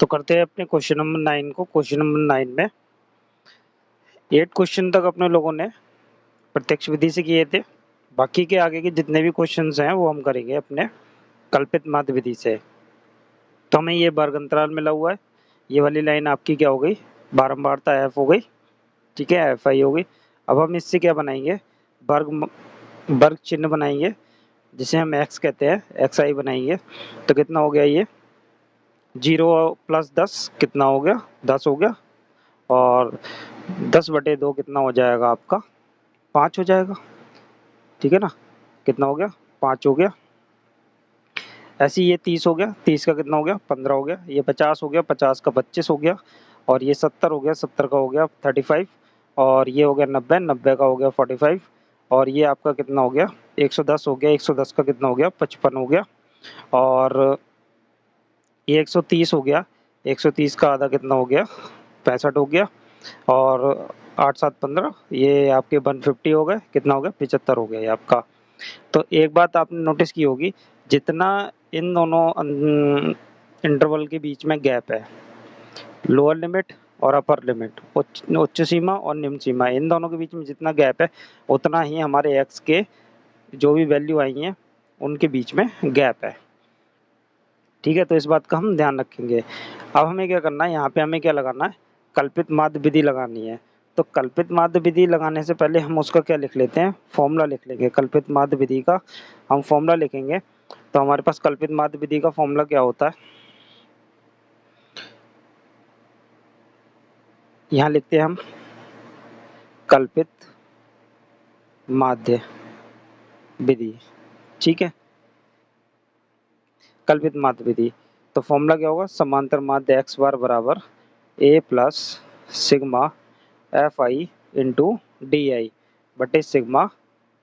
तो करते हैं अपने क्वेश्चन नंबर 9 को। क्वेश्चन नंबर 9 में 8 क्वेश्चन तक अपने लोगों ने प्रत्यक्ष विधि से किए थे। बाकी के आगे के जितने भी क्वेश्चंस हैं वो हम करेंगे अपने कल्पित माध्य विधि से। तो हमें ये वर्ग अंतराल मिला हुआ है। ये वाली लाइन आपकी क्या हो गई, बारंबारता एफ हो गई, ठीक है, एफ आई हो गई। अब हम इससे क्या बनाएंगे, वर्ग वर्ग चिन्ह बनाएंगे जिसे हम एक्स कहते हैं, एक्स आई बनाएंगे। तो कितना हो गया ये 0 प्लस 10 कितना हो गया, 10 हो गया। और 10/2 कितना हो जाएगा आपका, 5 हो जाएगा, ठीक है ना। कितना हो गया, 5 हो गया। ऐसे ही ये 30 हो गया, 30 का कितना हो गया, 15 हो गया। ये 50 हो गया, 50 का 25 हो गया। और ये 70 हो गया, 70 का हो गया 35। और ये हो गया 90, 90 का हो गया 45। और ये आपका कितना हो गया 110 हो गया, 110 का कितना हो गया 55 हो गया। और ये 130 हो गया, 130 का आधा कितना हो गया 65 हो गया। और 8 7 15 ये आपके 150 हो गए, कितना हो गया 75 हो गया ये आपका। तो एक बात आपने नोटिस की होगी, जितना इन दोनों इंटरवल के बीच में गैप है, लोअर लिमिट और अपर लिमिट, उच्च सीमा और निम्न सीमा, इन दोनों के बीच में जितना गैप है उतना ही हमारे एक्स के जो भी वैल्यू आई हैं उनके बीच में गैप है, ठीक है। तो इस बात का हम ध्यान रखेंगे। अब हमें क्या करना है, यहाँ पे हमें क्या लगाना है, कल्पित माध्य विधि लगानी है। तो कल्पित माध्य विधि लगाने से पहले हम उसका क्या लिख लेते हैं, फॉर्मूला लिख लेंगे कल्पित माध्य विधि का। हम फॉर्मूला लिखेंगे तो हमारे पास कल्पित माध्य विधि का फॉर्मूला क्या होता है, यहाँ लिखते हैं हम कल्पित माध्य विधि, ठीक है। कल्पित माध्य विधि, तो फॉर्मूला क्या होगा, समांतर माध्य एक्स बार बराबर A plus sigma F I into D I बटे सिग्मा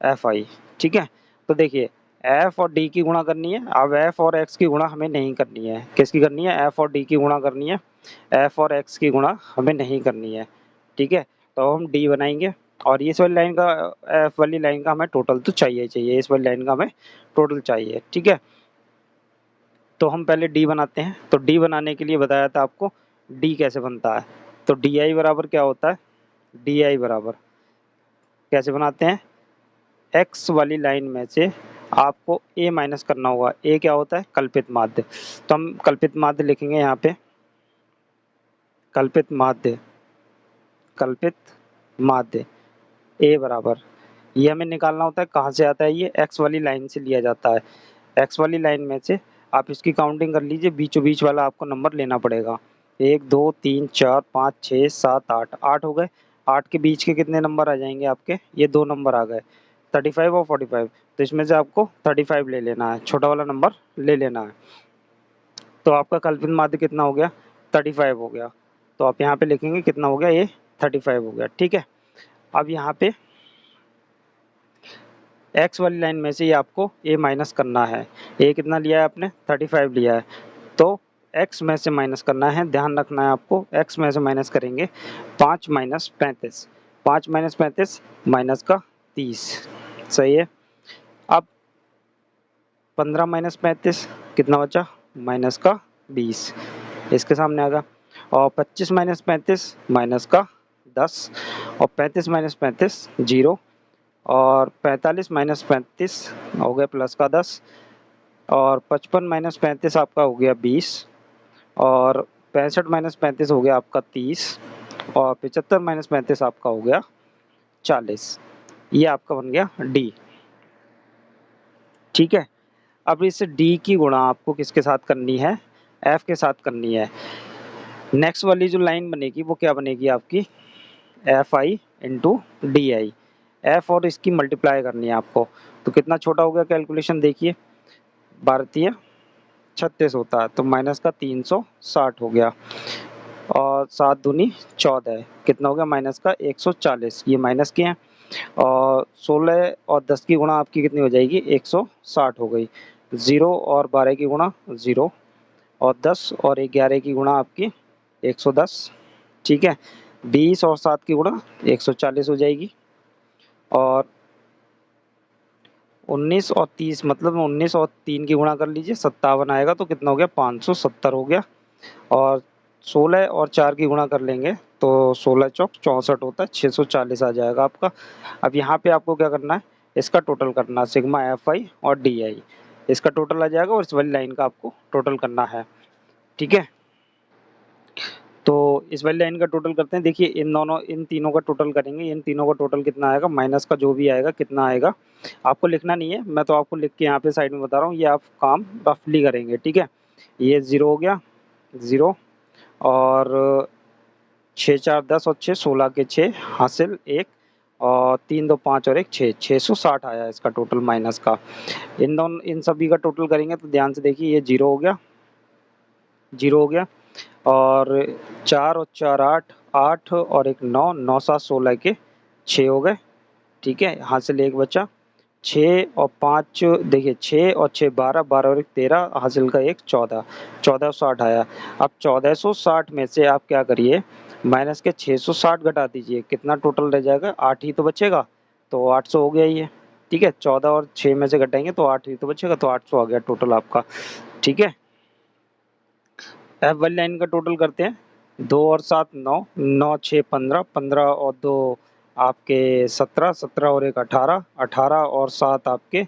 एफ आई, ठीक है। तो देखिए एफ और डी की गुणा करनी है। अब एफ और एक्स की गुणा हमें नहीं करनी है, किसकी करनी है, एफ और डी की गुणा करनी है। एफ और एक्स की गुणा हमें नहीं करनी है, ठीक है। तो हम डी बनाएंगे और इस वाली लाइन का, एफ वाली लाइन का हमें टोटल तो चाहिए चाहिए, इस वाली लाइन का हमें टोटल चाहिए, ठीक है। तो हम पहले डी बनाते हैं। तो डी बनाने के लिए बताया था आपको डी कैसे बनता है। तो डी आई बराबर क्या होता है, डी आई बराबर कैसे बनाते हैं, एक्स वाली लाइन में से आपको ए माइनस करना होगा। ए क्या होता है, कल्पित माध्य। तो हम कल्पित माध्य लिखेंगे यहाँ पे, कल्पित माध्य, कल्पित माध्य ए बराबर, ये हमें निकालना होता है, कहाँ से आता है, ये एक्स वाली लाइन से लिया जाता है। एक्स वाली लाइन में से आप इसकी काउंटिंग कर लीजिए, बीचों बीच वाला आपको नंबर लेना पड़ेगा। 1 2 3 4 5 6 7 8, 8 हो गए। 8 के बीच के कितने नंबर आ जाएंगे आपके, ये 2 नंबर आ गए, 35 और 45। तो इसमें से आपको 35 ले लेना है, छोटा वाला नंबर ले लेना है। तो आपका कल्पित माध्य कितना हो गया, 35 हो गया। तो आप यहाँ पे लिखेंगे कितना हो गया, ये 35 हो गया, ठीक है। अब यहाँ पे एक्स वाली लाइन में से ये आपको ए माइनस करना है। ए कितना लिया है आपने, 35 लिया है। तो एक्स में से माइनस करना है, ध्यान रखना है आपको, एक्स में से माइनस करेंगे 5 माइनस 35, 5 माइनस 35 माइनस का 30, सही है। अब 15 माइनस 35 कितना बचा, माइनस का 20, इसके सामने आ गया। और 25 माइनस 35 माइनस का 10। और 35 माइनस 35 जीरो। और 45 माइनस 35 हो गया प्लस का 10। और 55 माइनस 35 आपका हो गया 20। और 65 माइनस 35 हो गया आपका 30। और 75 माइनस 35 आपका हो गया 40। ये आपका बन गया डी, ठीक है। अब इस डी की गुणा आपको किसके साथ करनी है, एफ के साथ करनी है। नेक्स्ट वाली जो लाइन बनेगी वो क्या बनेगी आपकी, F I into D I, F और इसकी मल्टीप्लाई करनी है आपको। तो कितना छोटा हो गया कैलकुलेशन देखिए, भारतीय 36 होता है तो माइनस का 360 हो गया। और 7 दूनी 14, कितना हो गया माइनस का 140, ये माइनस के हैं। और 16 और 10 की गुणा आपकी कितनी हो जाएगी, 160 हो गई। 0 और 12 की गुणा 0। और 10 और 11 की गुणा आपकी 110, ठीक है। 20 और 7 की गुणा 140 हो जाएगी। और 19 और 30 मतलब 19 और 3 की गुणा कर लीजिए, 57 आएगा। तो कितना हो गया 570 हो गया। और 16 और 4 की गुणा कर लेंगे तो 16 चौक 64 होता है, 640 आ जाएगा आपका। अब यहाँ पे आपको क्या करना है, इसका टोटल करना है, सिग्मा FI और DI, इसका टोटल आ जाएगा और इस वाली लाइन का आपको टोटल करना है। ठीक है, तो इस वाली लाइन का टोटल करते हैं। देखिए इन तीनों का टोटल करेंगे, इन तीनों का टोटल कितना आएगा, माइनस का जो भी आएगा कितना आएगा आपको लिखना नहीं है, मैं तो आपको लिख के यहाँ पे साइड में बता रहा हूँ, ये आप काम रफली करेंगे। ठीक है, ये 0 हो गया, 0 और 6 4 10 और 6 16 के 6 हासिल 1 और 3 2 5 और 1 6 660 आया इसका टोटल माइनस का। इन सभी का टोटल करेंगे तो ध्यान से देखिए, ये 0 हो गया, 0 हो गया और 4 और 4 8 8 और 1 9 9 7 16 के 6 हो गए। ठीक है, हासिल 1 बचा, 6 और 5 देखिए 6 और 6 12 12 और 1 13 हासिल का 1 14 1460 आया। अब 1460 में से आप क्या करिए, माइनस के 660 घटा दीजिए, कितना टोटल रह जाएगा, 8 ही तो बचेगा, तो 800 हो गया ये। ठीक है, 14 और 6 में से घटाएंगे तो 8 ही तो बचेगा, तो 800 आ गया टोटल आपका। ठीक है, एफ वाली लाइन का टोटल करते हैं, 2 और 7 9 9 6 15 15 और 2 आपके 17 17 और 1 18 18 और 7 आपके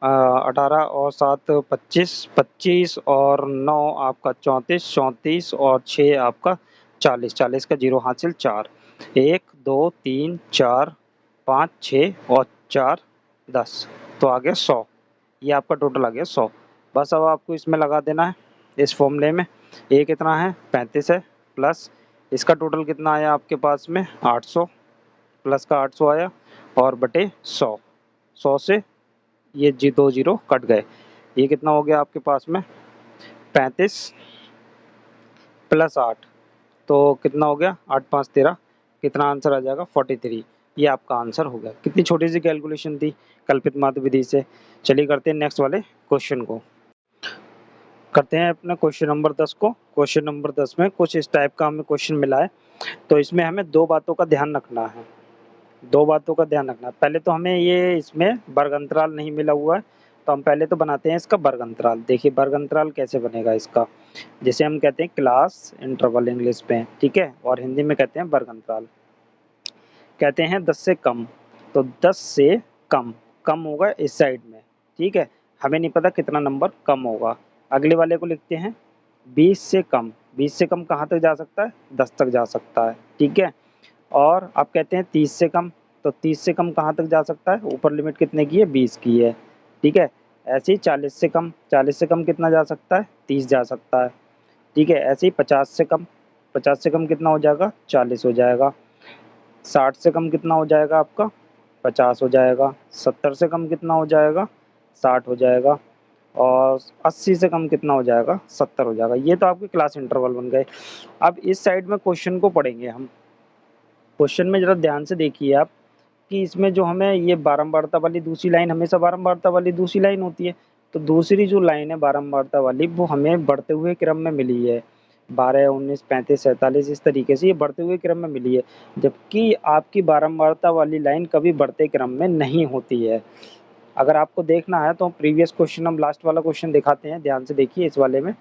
18 और 7 25 25 और 9 आपका 34 34 और 6 आपका 40 40 का 0 हासिल 4 1 2 3 4 5 6 और 4 10, तो आ गया 100। ये आपका टोटल आ गया 100। बस अब आपको इसमें लगा देना है इस फॉर्मूले में। ए कितना है, 35 है, प्लस इसका टोटल कितना आया आपके पास में 800, प्लस का 800 आया और बटे 100, 100 से ये जी 2 जीरो कट गए, ये कितना हो गया आपके पास में 35 प्लस 8, तो कितना हो गया 8 5 13, कितना आंसर आ जाएगा 43। ये आपका आंसर हो गया। कितनी छोटी सी कैलकुलेशन थी कल्पित माध्य विधि से। चलिए करते हैं नेक्स्ट वाले क्वेश्चन को, करते हैं अपने क्वेश्चन नंबर 10 को। क्वेश्चन नंबर 10 में कुछ इस टाइप का हमें क्वेश्चन मिला है, तो इसमें हमें दो बातों का ध्यान रखना है, दो बातों का ध्यान रखना है। पहले तो हमें ये इसमें वर्ग अंतराल नहीं मिला हुआ है, तो हम पहले तो बनाते हैं इसका वर्ग अंतराल। देखिए वर्ग अंतराल कैसे बनेगा इसका, जैसे हम कहते हैं क्लास इंटरवल इंग्लिश में, ठीक है, और हिंदी में कहते हैं वर्ग अंतराल। कहते हैं 10 से कम, तो 10 से कम, कम होगा इस साइड में, ठीक है, हमें नहीं पता कितना नंबर कम होगा। अगले वाले को लिखते हैं 20 से कम, 20 से कम कहाँ तक जा सकता है, 10 तक जा सकता है, ठीक है। और आप कहते हैं 30 से कम, तो 30 से कम कहाँ तक जा सकता है, ऊपर लिमिट कितने की है, 20 की है, ठीक है। ऐसे ही 40 से कम, 40 से कम कितना जा सकता है, 30 जा सकता है, ठीक है। ऐसे ही 50 से कम, 50 से कम कितना हो जाएगा, 40 हो जाएगा। 60 से कम कितना हो जाएगा आपका, 50 हो जाएगा। 70 से कम कितना हो जाएगा, 60 हो जाएगा। और 80 से कम कितना हो जाएगा, 70 हो जाएगा। ये तो आपके क्लास इंटरवल बन गए। अब इस साइड में क्वेश्चन को पढ़ेंगे हम। क्वेश्चन में ज़रा ध्यान से देखिए आप, कि इसमें जो हमें ये बारंबारता वाली दूसरी लाइन, हमेशा बारंबारता वाली दूसरी लाइन होती है, तो दूसरी जो लाइन है बारंबारता वाली, वो हमें बढ़ते हुए क्रम में मिली है, 12 19 35 47 इस तरीके से ये बढ़ते हुए क्रम में मिली है। जबकि आपकी बारंबारता वाली लाइन कभी बढ़ते क्रम में नहीं होती है। अगर आपको देखना है तो प्रीवियस क्वेश्चन, हम लास्ट वाला क्वेश्चन दिखाते हैं, ध्यान से देखिए इस वाले में।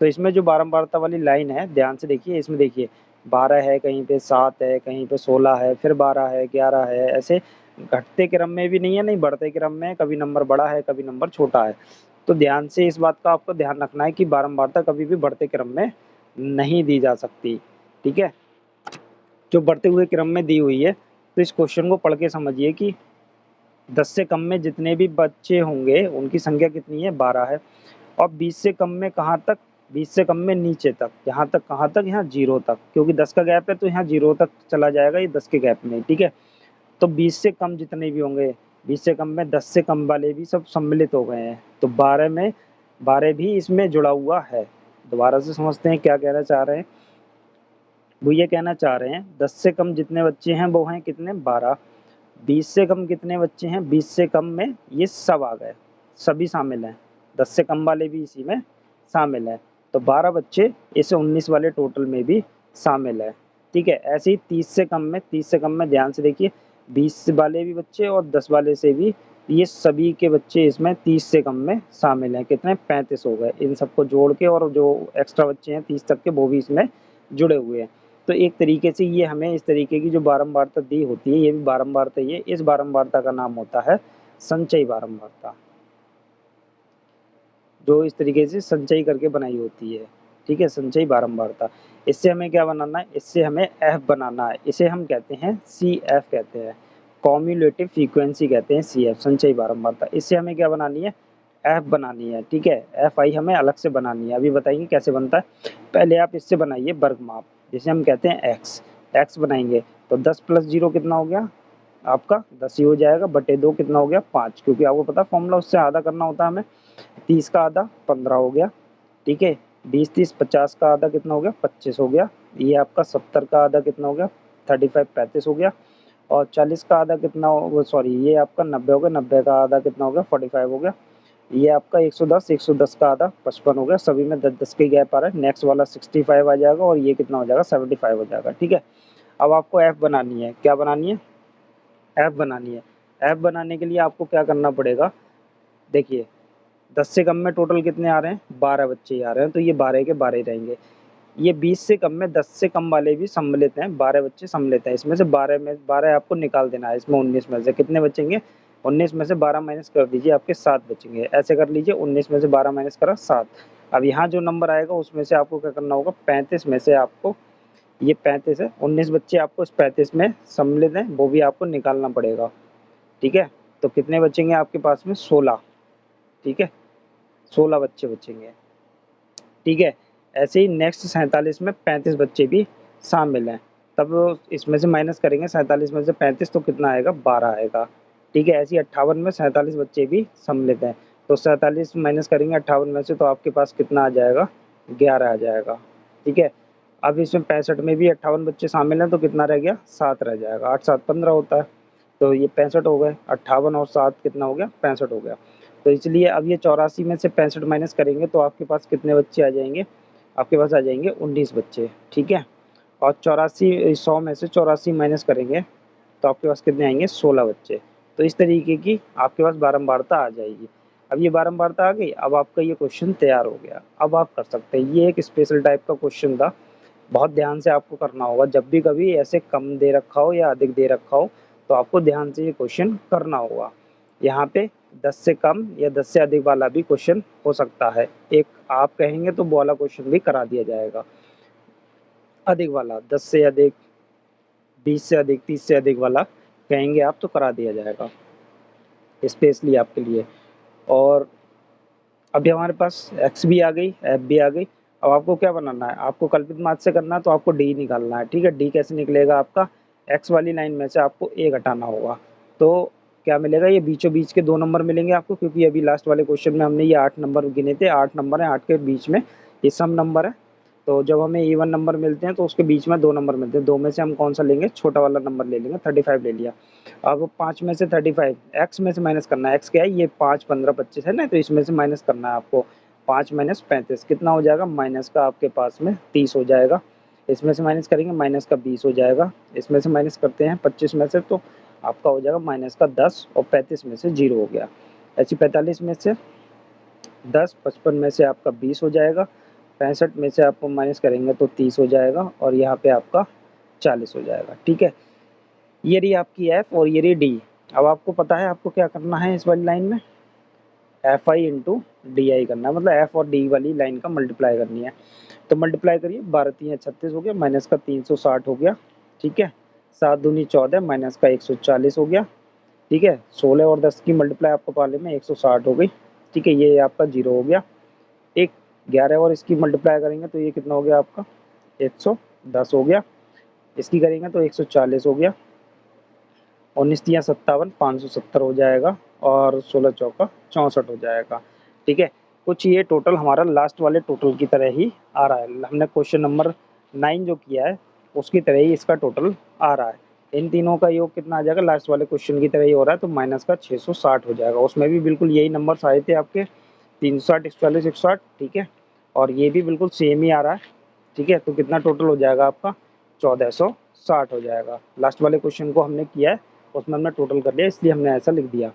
तो इसमें जो बारंबारता वाली लाइन है, ध्यान से देखिए, इसमें देखिए 12 है, कहीं पे 7 है, कहीं पे 16 है, फिर 12 है, 11 है, ऐसे घटते क्रम में भी नहीं है, नहीं बढ़ते क्रम में है, कभी नंबर बड़ा है, कभी नंबर छोटा है। तो ध्यान से इस बात का आपको ध्यान रखना है कि बारंबारता कभी भी बढ़ते क्रम में नहीं दी जा सकती, ठीक है। जो बढ़ते हुए क्रम में दी हुई है, तो इस क्वेश्चन को पढ़ के समझिए कि 10 से कम में जितने भी बच्चे होंगे उनकी संख्या कितनी है, 12 है। और 20 से कम में कहाँ तक, 20 से कम में नीचे तक, यहाँ तक, कहाँ तक, यहाँ 0 तक, क्योंकि 10 का गैप है तो यहाँ 0 तक चला जाएगा ये 10 के गैप में, ठीक है। तो 20 से कम जितने भी होंगे, 20 से कम में 10 से कम वाले भी सब सम्मिलित हो गए हैं, तो 12 में 12 भी इसमें जुड़ा हुआ है। दोबारा से समझते हैं क्या कहना चाह रहे हैं। वो ये कहना चाह रहे हैं 10 से कम जितने बच्चे हैं वो हैं कितने, 12। 20 से कम कितने बच्चे हैं, 20 से कम में ये सब आ गए, सभी शामिल हैं, 10 से कम वाले भी इसी में शामिल हैं, तो 12 बच्चे इस 19 वाले टोटल में भी शामिल है, ठीक है। ऐसे ही 30 से कम में, 30 से कम में ध्यान से देखिए 20 वाले भी बच्चे और 10 वाले से भी ये सभी के बच्चे इसमें 30 से कम में शामिल हैं। कितने? 35 हो गए। इन सबको जोड़ के और जो एक्स्ट्रा बच्चे हैं 30 तक के वो भी इसमें जुड़े हुए हैं। तो एक तरीके से ये हमें इस तरीके की जो बारंबारता दी होती है, ये भी बारंबारता ही है। इस बारंबारता का नाम होता है संचयी बारंबारता, जो इस तरीके से संचयी करके बनाई होती है। ठीक है, संचयी बारंबारता। इससे हमें क्या बनाना है? इससे हमें एफ बनाना है। इसे हम कहते हैं सी एफ कहते हैं, कॉम्युलेटिव फ्रीक्वेंसी कहते हैं सी एफ, संचयी बारंबारता। इससे हमें क्या बनानी है? एफ बनानी है। ठीक है, एफ आई हमें अलग से बनानी है, अभी बताएंगे कैसे बनता है। पहले आप इससे बनाइए वर्ग माप, जिसे हम कहते हैं एक्स। एक्स बनाएंगे तो 10 प्लस जीरो कितना हो गया आपका? 10 ही हो जाएगा, बटे 2 कितना हो गया? 5, क्योंकि आपको पता फॉर्मूला उससे आधा करना होता है हमें। 30 का आधा 15 हो गया। ठीक है, 20 30 50 का आधा कितना हो गया? 25 हो गया। ये आपका 70 का आधा कितना हो गया? 35 35 हो गया। और 40 का आधा कितना हो, सॉरी ये आपका 90 हो गया। 90 का आधा कितना हो गया? 45 हो गया। ये आपका 110 का आधा 55 हो गया। सभी में 10 10 के गैप आ रहा है। नेक्स्ट वाला 65 आ जाएगा और ये कितना हो जाएगा? 75 हो जाएगा। ठीक है, अब आपको एफ बनानी है। क्या बनानी है? एफ बनानी है। एफ बनाने के लिए आपको क्या करना पड़ेगा? देखिए, 10 से कम में टोटल कितने आ रहे हैं? 12 बच्चे ही आ रहे हैं, तो ये 12 के 12 ही रहेंगे। ये 20 से कम में 10 से कम वाले भी सम्मिलित हैं, 12 बच्चे सम्मिलित हैं। इसमें से 12 में 12 आपको निकाल देना है। इसमें 19 में से कितने बचेंगे? 19 में से 12 माइनस कर दीजिए, आपके 7 बचेंगे। ऐसे कर लीजिए, 19 में से 12 माइनस करा 7। अब यहाँ जो नंबर आएगा उसमें से आपको क्या करना होगा? 35 में से आपको, ये 35 है, 19 बच्चे आपको इस 35 में सम्मिलित हैं, वो भी आपको निकालना पड़ेगा। ठीक है, तो कितने बचेंगे आपके पास में? 16। ठीक है, 16 बच्चे बचेंगे। ठीक है, ऐसे ही नेक्स्ट 47 में 35 बच्चे भी शामिल हैं। तब इसमें से माइनस करेंगे 47 में से 35, तो कितना आएगा? 12 आएगा। ठीक है, ऐसे ही 58 में 47 बच्चे भी सम्मिलित हैं, तो 47 माइनस करेंगे 58 में से, तो आपके पास कितना आ जाएगा? 11 आ जाएगा। ठीक है, अब इसमें 65 में भी 58 बच्चे शामिल हैं, तो कितना रह गया? 7 रह जाएगा। 8 7 15 होता है, तो ये 65 हो गए। 58 और 7 कितना हो गया? 65 हो गया। तो इसलिए अब ये 84 में से 65 माइनस करेंगे तो आपके पास कितने बच्चे आ जाएंगे? आपके पास आ जाएंगे 19 बच्चे। ठीक है, और 84 100 में से 84 माइनस करेंगे तो आपके पास कितने आएंगे? 16 बच्चे। तो इस तरीके की आपके पास बारंबारता आ जाएगी। अब ये बारंबारता आ गई, अब आपका ये क्वेश्चन तैयार हो गया। अब आप कर सकते हैं। ये एक स्पेशल टाइप का क्वेश्चन था, बहुत ध्यान से आपको करना होगा। जब भी कभी ऐसे कम दे रखा हो या अधिक दे रखा हो, तो आपको ध्यान से ये क्वेश्चन करना होगा। यहाँ पे 10 से कम या 10 से अधिक वाला भी क्वेश्चन हो सकता है। एक आप कहेंगे तो वो वाला क्वेश्चन भी करा दिया जाएगा। अधिक वाला 10 से अधिक, 20 से अधिक, 30 से अधिक वाला कहेंगे आप तो करा दिया जाएगा स्पेशली आपके लिए। और अभी हमारे पास एक्स भी आ गई, एफ भी आ गई। अब आपको क्या बनाना है? आपको कल्पित माध्य से करना है, तो आपको डी निकालना है। ठीक है, डी कैसे निकलेगा आपका? एक्स वाली लाइन में से आपको ए घटाना होगा, तो क्या मिलेगा? ये बीचों बीच के 2 नंबर मिलेंगे आपको, क्योंकि अभी लास्ट वाले क्वेश्चन में हमने ये 8 नंबर गिने थे। 8 नंबर है, 8 के बीच में ये सम नंबर है। तो जब हमें इवन नंबर मिलते हैं तो उसके बीच में 2 नंबर मिलते हैं। 2 में से हम कौन सा लेंगे? छोटा वाला नंबर ले लेंगे। 35 ले लिया। अब 5 में से 35 एक्स में से माइनस करना है। एक्स क्या है? ये 5 15 25 है ना, तो इसमें से माइनस करना है आपको। 5 माइनस 35 कितना हो जाएगा? माइनस का आपके पास में 30 हो जाएगा। इसमें से माइनस करेंगे, माइनस का 20 हो जाएगा। इसमें से माइनस करते हैं 25 में से, तो आपका हो जाएगा माइनस का 10, और 35 में से 0 हो गया। ऐसे 45 में से 10, 55 में से आपका 20 हो जाएगा। 65 में से आपको माइनस करेंगे तो 30 हो जाएगा, और यहाँ पे आपका 40 हो जाएगा। ठीक है, ये रही आपकी एफ और ये रही डी। अब आपको पता है आपको क्या करना है इस वाली लाइन में? एफ आई इंटू डी आई करना है, मतलब एफ और डी वाली लाइन का मल्टीप्लाई करनी है। तो मल्टीप्लाई करिए, 12 3 36 हो गया, माइनस का 360 हो गया। ठीक है, 7 दूनी 14, माइनस का 140 हो गया। ठीक है, 16 और 10 की मल्टीप्लाई आपको पाले में 160 हो गई। ठीक है, ये आपका 0 हो गया। एक 11 और इसकी मल्टीप्लाई करेंगे तो ये कितना हो गया आपका? 110 हो गया। इसकी करेंगे तो 140 हो गया। 19 तिया 57, 570 हो जाएगा, और 16 चौका 64 हो जाएगा। ठीक है, कुछ ये टोटल हमारा लास्ट वाले टोटल की तरह ही आ रहा है। हमने क्वेश्चन नंबर 9 जो किया है उसकी तरह ही इसका टोटल आ रहा है। इन तीनों का योग कितना आ जाएगा? लास्ट वाले क्वेश्चन की तरह ही हो रहा है, तो माइनस का 660 हो जाएगा। उसमें भी बिल्कुल यही नंबर आए थे आपके, 360 140 160। ठीक है, और ये भी बिल्कुल सेम ही आ रहा है। ठीक है, तो कितना टोटल हो जाएगा आपका? 1460 हो जाएगा। लास्ट वाले क्वेश्चन को हमने किया है, उसमें हमने टोटल कर लिया, इसलिए हमने ऐसा लिख दिया।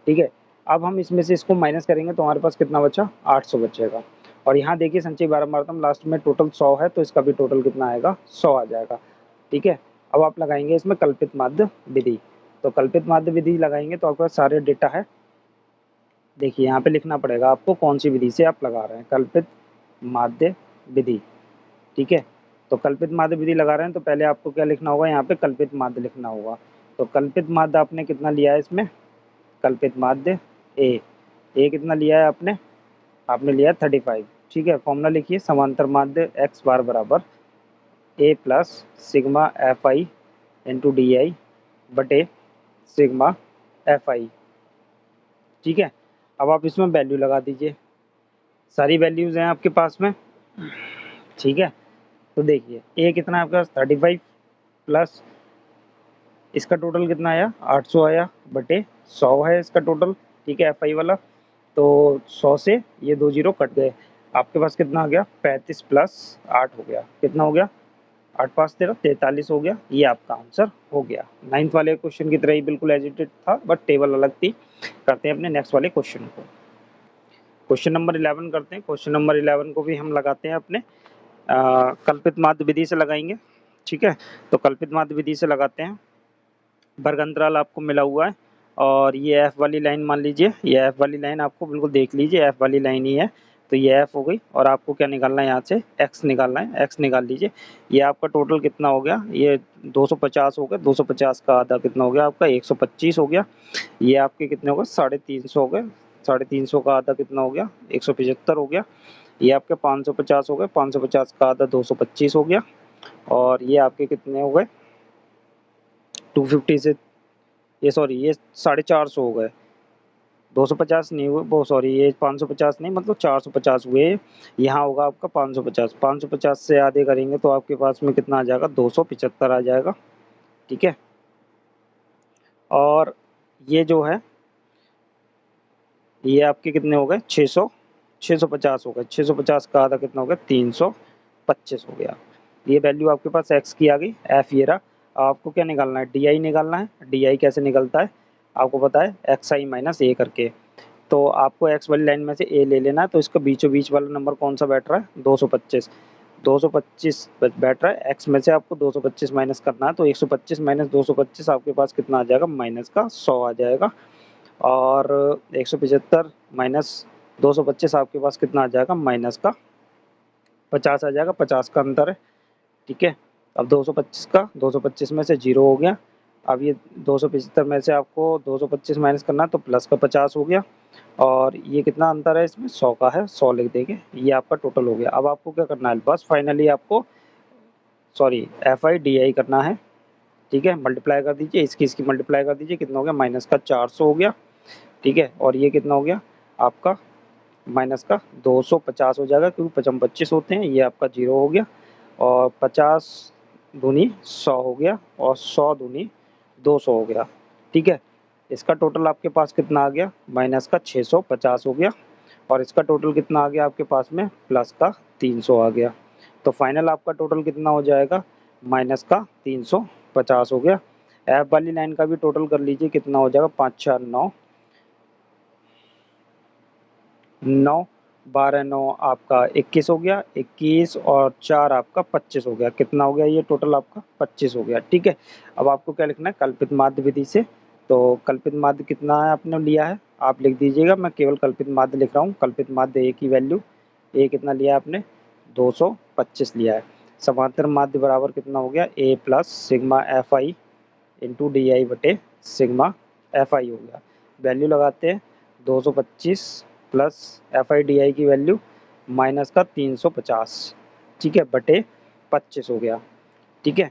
ठीक है। अब हम इसमें से इसको माइनस करेंगे तो हमारे पास कितना बचा, 800 बचेगा। और यहाँ देखिए संचयी बारंबारतम लास्ट में टोटल 100 है, तो इसका भी टोटल कितना आएगा, 100 आ जाएगा। ठीक है। अब आप लगाएंगे इसमें कल्पित माध्य विधि। तो कल्पित माध्य विधि लगाएंगे तो आपके पास सारे डेटा है। देखिए यहाँ पे लिखना पड़ेगा आपको कौन सी विधि से आप लगा रहे हैं, कल्पित माध्य विधि। ठीक है। तो कल्पित माध्य विधि लगा रहे हैं तो पहले आपको क्या लिखना होगा, यहाँ पे कल्पित माध्य लिखना होगा। तो कल्पित माध्य आपने कितना लिया है इसमें, कल्पित माध्य ए कितना लिया है आपने, लिया 35। ठीक है। फॉर्मूला लिखिए, समांतर माध्य एक्स बार बराबर A plus sigma F I into D I बटे सिग्मा एफ आई। ठीक है। अब आप इसमें वैल्यू लगा दीजिए, सारी वैल्यूज हैं आपके पास में। ठीक है। तो देखिए ए कितना है आपके पास 35 प्लस इसका टोटल कितना आया 800 आया बटे 100 है इसका टोटल। ठीक है। एफ आई वाला, तो 100 से ये 2 जीरो कट गए, आपके पास कितना आ गया 35 प्लस 8 हो गया, कितना हो गया 8 5 13 43 हो गया। ये आपका आंसर हो गया। 9th वाले क्वेश्चन की तरह ही बिल्कुल एज इट इज था, बट टेबल अलग थी। करते हैं अपने नेक्स्ट वाले क्वेश्चन को। क्वेश्चन नंबर 11 करते हैं। क्वेश्चन नंबर 11 को भी हम लगाते हैं अपने कल्पित माध्य विधि से लगाएंगे। ठीक है। तो कल्पित माध्य विधि से लगाते हैं। वर्ग अंतराल आपको मिला हुआ है और ये एफ वाली लाइन मान लीजिए, ये एफ वाली लाइन आपको बिल्कुल देख लीजिए, एफ वाली लाइन ही है। तो ये एफ हो गई और आपको क्या निकालना है, यहाँ से एक्स निकालना है, एक्स निकाल लीजिए। ये आपका टोटल कितना हो गया, ये 250 हो गया, 250 का आधा कितना हो गया आपका 125 हो गया। ये आपके कितने हो गए 350 हो गए, 350 का आधा कितना हो गया 175 हो गया। ये आपके 550 हो गए, 550 का आधा 225 हो गया। और ये आपके कितने हो गए 250 से, ये सॉरी ये 450 हो गए, 250 नहीं हुए वो, सॉरी ये 550 नहीं मतलब 450 हुए। यहाँ होगा आपका 550, 550 से आधे करेंगे तो आपके पास में कितना आ जाएगा 275 आ जाएगा। ठीक है। और ये जो है ये आपके कितने हो गए 650 हो गए, 650 का आधा कितना हो गया 325 हो गया। ये वैल्यू आपके पास एक्स की आ गई, एफ ये रहा। आपको क्या निकालना है, डी आई निकालना है। डी आई कैसे निकलता है आपको पता है, एक्स आई माइनस ए करके। तो आपको एक्स वाली लाइन में से ए ले लेना है, तो इसका बीचों बीच वाला नंबर कौन सा बैठ रहा है 225, 225 बैठ रहा है। एक्स में से आपको 225 माइनस करना है, तो 125 माइनस 225 आपके पास कितना आ जाएगा माइनस का 100 आ जाएगा। और 175 माइनस 225 आपके पास कितना आ जाएगा माइनस का 50 आ जाएगा, 50 का अंतर है। ठीक है। अब 225 का 225 में से 0 हो गया। अब ये 275 में से आपको 225 माइनस करना है तो प्लस का 50 हो गया। और ये कितना अंतर है इसमें 100 का है, 100 लिख देंगे। ये आपका टोटल हो गया। अब आपको क्या करना है, बस फाइनली आपको सॉरी एफ आई डी आई करना है। ठीक है। मल्टीप्लाई कर दीजिए, इसकी मल्टीप्लाई कर दीजिए, कितना हो गया माइनस का 400 हो गया। ठीक है। और ये कितना हो गया आपका माइनस का 250 हो जाएगा, क्योंकि 55 25 होते हैं। ये आपका 0 हो गया। और 50 दूनी 100 हो गया और 100 दूनी 200 हो गया। ठीक है। इसका टोटल आपके पास कितना आ गया माइनस का 650 हो गया। और इसका टोटल कितना आ गया आपके पास में प्लस का 300 आ गया। तो फाइनल आपका टोटल कितना हो जाएगा माइनस का 350 हो गया। एफ वाली लाइन का भी टोटल कर लीजिए, कितना हो जाएगा 5 4 9 9 12 9 आपका 21 हो गया, 21 और 4 आपका 25 हो गया। कितना हो गया ये टोटल आपका 25 हो गया। ठीक है। अब आपको क्या लिखना है कल्पित माध्य विधि से। तो कल्पित माध्य कितना है आपने लिया है आप लिख दीजिएगा, मैं केवल कल्पित माध्य लिख रहा हूँ। कल्पित माध्य ए की वैल्यू, ए कितना लिया है आपने 225 लिया है। समांतर माध्य बराबर कितना हो गया A plus sigma F I into D I बटे सिग्मा एफ आई हो गया। वैल्यू लगाते हैं 225 प्लस एफ आई डी आई की वैल्यू माइनस का 350। ठीक है बटे 25 हो गया। ठीक है।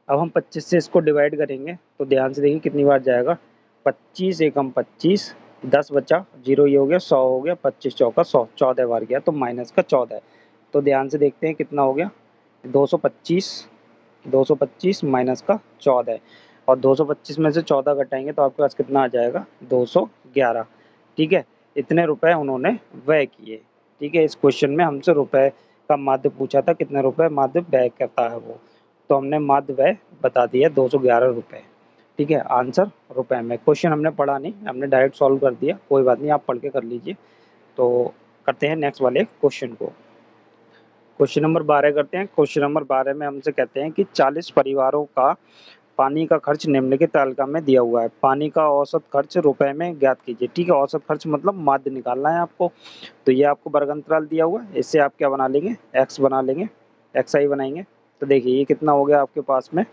अब हम 25 से इसको डिवाइड करेंगे तो ध्यान से देखिए कितनी बार जाएगा, 25 एकम 25, 10 बचा 0 ये हो गया 100 हो गया, 25 चौका 100, 14 बार गया तो माइनस का 14 है। तो ध्यान से देखते हैं कितना हो गया 225, 225 माइनस का 14 और 225 में से 14 घटाएंगे तो आपके पास कितना आ जाएगा 211। ठीक है। इतने रुपए उन्होंने व्यय किए। ठीक है। इस क्वेश्चन में हमसे रुपए का माध्य पूछा था, कितने रुपए माध्य व्यय करता है वो, तो हमने माध्य व्यय बता दिया 211 रुपए। ठीक है, आंसर रुपए में। क्वेश्चन हमने पढ़ा नहीं, हमने डायरेक्ट सॉल्व कर दिया, कोई बात नहीं, आप पढ़ के कर लीजिए। तो करते हैं नेक्स्ट वाले क्वेश्चन को। क्वेश्चन नंबर 12 करते हैं। क्वेश्चन नंबर 12 में हमसे कहते हैं कि 40 परिवारों का पानी का खर्च निम्नलिखित तालिका में दिया हुआ है। पानी का औसत खर्च रुपए में ज्ञात कीजिए। ठीक है, औसत खर्च मतलब माध्य निकालना है आपको। तो ये आपको वर्ग अंतराल दिया हुआ है, इससे आप क्या बना लेंगे, एक्स बना लेंगे, एक्स आई बनाएंगे। तो देखिए ये कितना हो गया आपके पास में,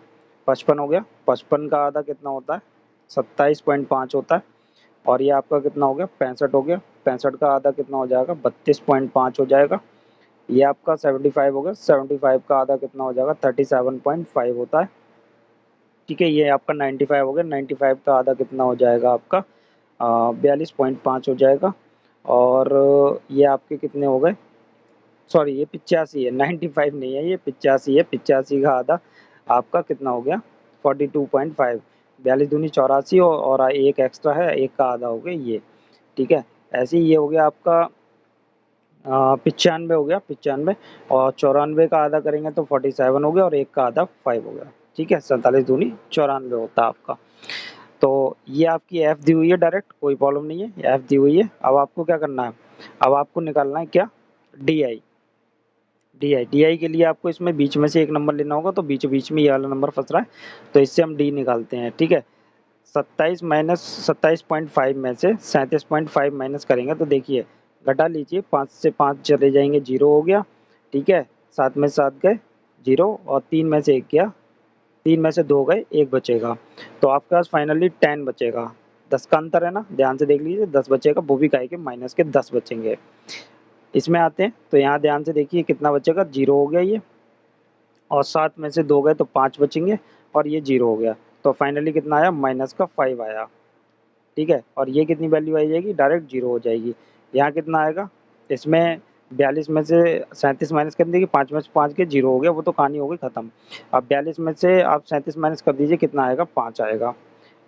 55 हो गया। 55 का आधा कितना होता है, 27.5 होता है। और ये आपका कितना हो गया, 65 हो गया। 65 का आधा कितना हो जाएगा, 32.5 हो जाएगा। ये आपका 75 हो गया। 75 का आधा कितना हो जाएगा, 37.5 होता है। ठीक है, ये आपका 95 हो गया। 95 का आधा कितना हो जाएगा आपका, 42.5 हो जाएगा। और ये आपके कितने हो गए, सॉरी ये 85 है, 95 नहीं है, ये 85 है। 85 का आधा आपका कितना हो गया, 42.5। 42 दूनी 84 और एक एक्स्ट्रा है, एक का आधा हो गया ये। ठीक है, ऐसे ही ये हो गया आपका 95 हो गया, 95। और 94 का आधा करेंगे तो 47 हो गया, और एक का आधा 5 हो गया। ठीक है, 47 दूनी 94 होता है आपका। तो ये आपकी एफ दी हुई है डायरेक्ट, कोई प्रॉब्लम नहीं है, एफ दी हुई है। अब आपको क्या करना है, अब आपको निकालना है क्या, डी आई। डी आई के लिए आपको इसमें बीच में से एक नंबर लेना होगा, तो बीच बीच में ये वाला नंबर फंस रहा है, तो इससे हम डी निकालते हैं। ठीक है, 27 माइनस 27.5 में से 37.5 माइनस करेंगे तो देखिए घटा लीजिए, 5 से 5 चले जाएंगे, 0 हो गया। ठीक है, 7 में 7 गए 0, और 3 में से 1 गया, 3 में से 2 गए, 1 बचेगा। तो आपके पास फाइनली 10 बचेगा। 10 का अंतर है ना, ध्यान से देख लीजिए, 10 बचेगा, वो भी काहे के माइनस के 10 बचेंगे। इसमें आते हैं तो यहाँ ध्यान से देखिए कितना बचेगा, 0 हो गया ये, और 7 में से 2 गए तो 5 बचेंगे, और ये 0 हो गया। तो फाइनली कितना आया, माइनस का 5 आया। ठीक है, और ये कितनी वैल्यू आ जाएगी, डायरेक्ट 0 हो जाएगी। यहाँ कितना आएगा, इसमें 42 में से 37 माइनस कर दीजिए, 5 में से 5 के 0 हो गया, वो तो कहानी हो गई खत्म। अब 42 में से आप 37 माइनस कर दीजिए, कितना आएगा, 5 आएगा।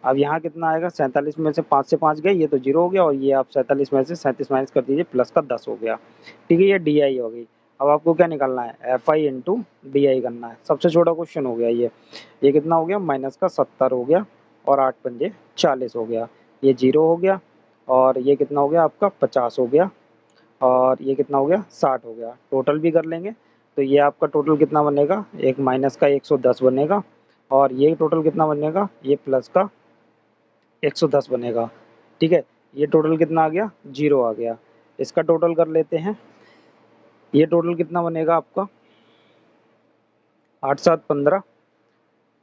अब यहाँ कितना आएगा, 47 में से 5 से 5 गए, ये तो 0 हो गया, और ये आप 47 में से 37 माइनस कर दीजिए, प्लस का 10 हो गया। ठीक है, ये डी आई हो गई। अब आपको क्या निकालना है, एफ आई इंटू डी आई करना है। सबसे छोटा क्वेश्चन हो गया ये कितना हो गया, माइनस का 70 हो गया, और 8 पंजे 40 हो गया। ये 0 हो गया, और ये कितना हो गया आपका, 50 हो गया, और ये कितना हो गया, 60 हो गया। टोटल भी कर लेंगे तो ये आपका टोटल कितना बनेगा, एक माइनस का 110 बनेगा, और ये टोटल कितना बनेगा, ये प्लस का 110 बनेगा। ठीक है, ये टोटल कितना आ गया, 0 आ गया। इसका टोटल कर लेते हैं, ये टोटल कितना बनेगा आपका, 8 7 15,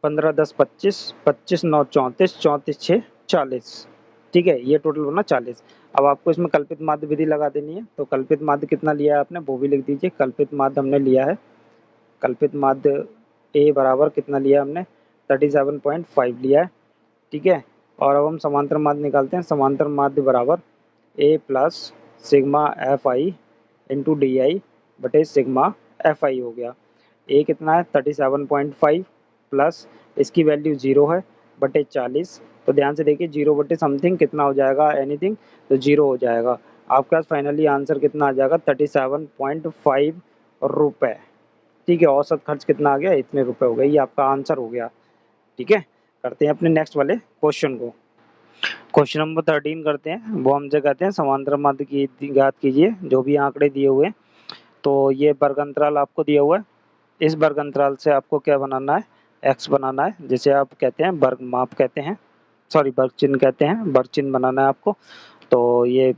15 10 25, 25 9 34, 34 6 40। ठीक है, ये टोटल बना 40। अब आपको इसमें कल्पित माध्य विधि लगा देनी है, तो कल्पित माध्य कितना लिया है आपने, वो भी लिख दीजिए। कल्पित माध्य हमने लिया है, कल्पित माध्य ए बराबर कितना लिया हमने, 37.5 लिया है। ठीक है, और अब हम समांतर माध्य निकालते हैं। समांतर माध्य बराबर A plus sigma F I into D I बटे सिग्मा एफ आई हो गया। ए कितना है, 37.5, प्लस इसकी वैल्यू 0 है, बटे 40। तो ध्यान से देखिए, 0 बटे समथिंग कितना हो जाएगा, एनीथिंग, तो 0 हो जाएगा। आपके पास फाइनली आंसर कितना आ जाएगा, 37.5 रुपये। ठीक है, औसत खर्च कितना आ गया, इतने रुपए हो गए, ये आपका आंसर हो गया। ठीक है, करते हैं अपने नेक्स्ट वाले क्वेश्चन को। क्वेश्चन नंबर 13 करते हैं। वो हमसे कहते हैं समांतर माध्य की ज्ञात कीजिए, जो भी आंकड़े दिए हुए हैं। तो ये वर्ग अंतराल आपको दिया हुआ है, इस वर्ग अंतराल से आपको क्या बनाना है, एक्स बनाना है, जिसे आप कहते हैं वर्ग माप कहते हैं, सॉरी वर्ग चिन्ह कहते हैं, वर्ग चिन्ह बनाना है आपको। तो ये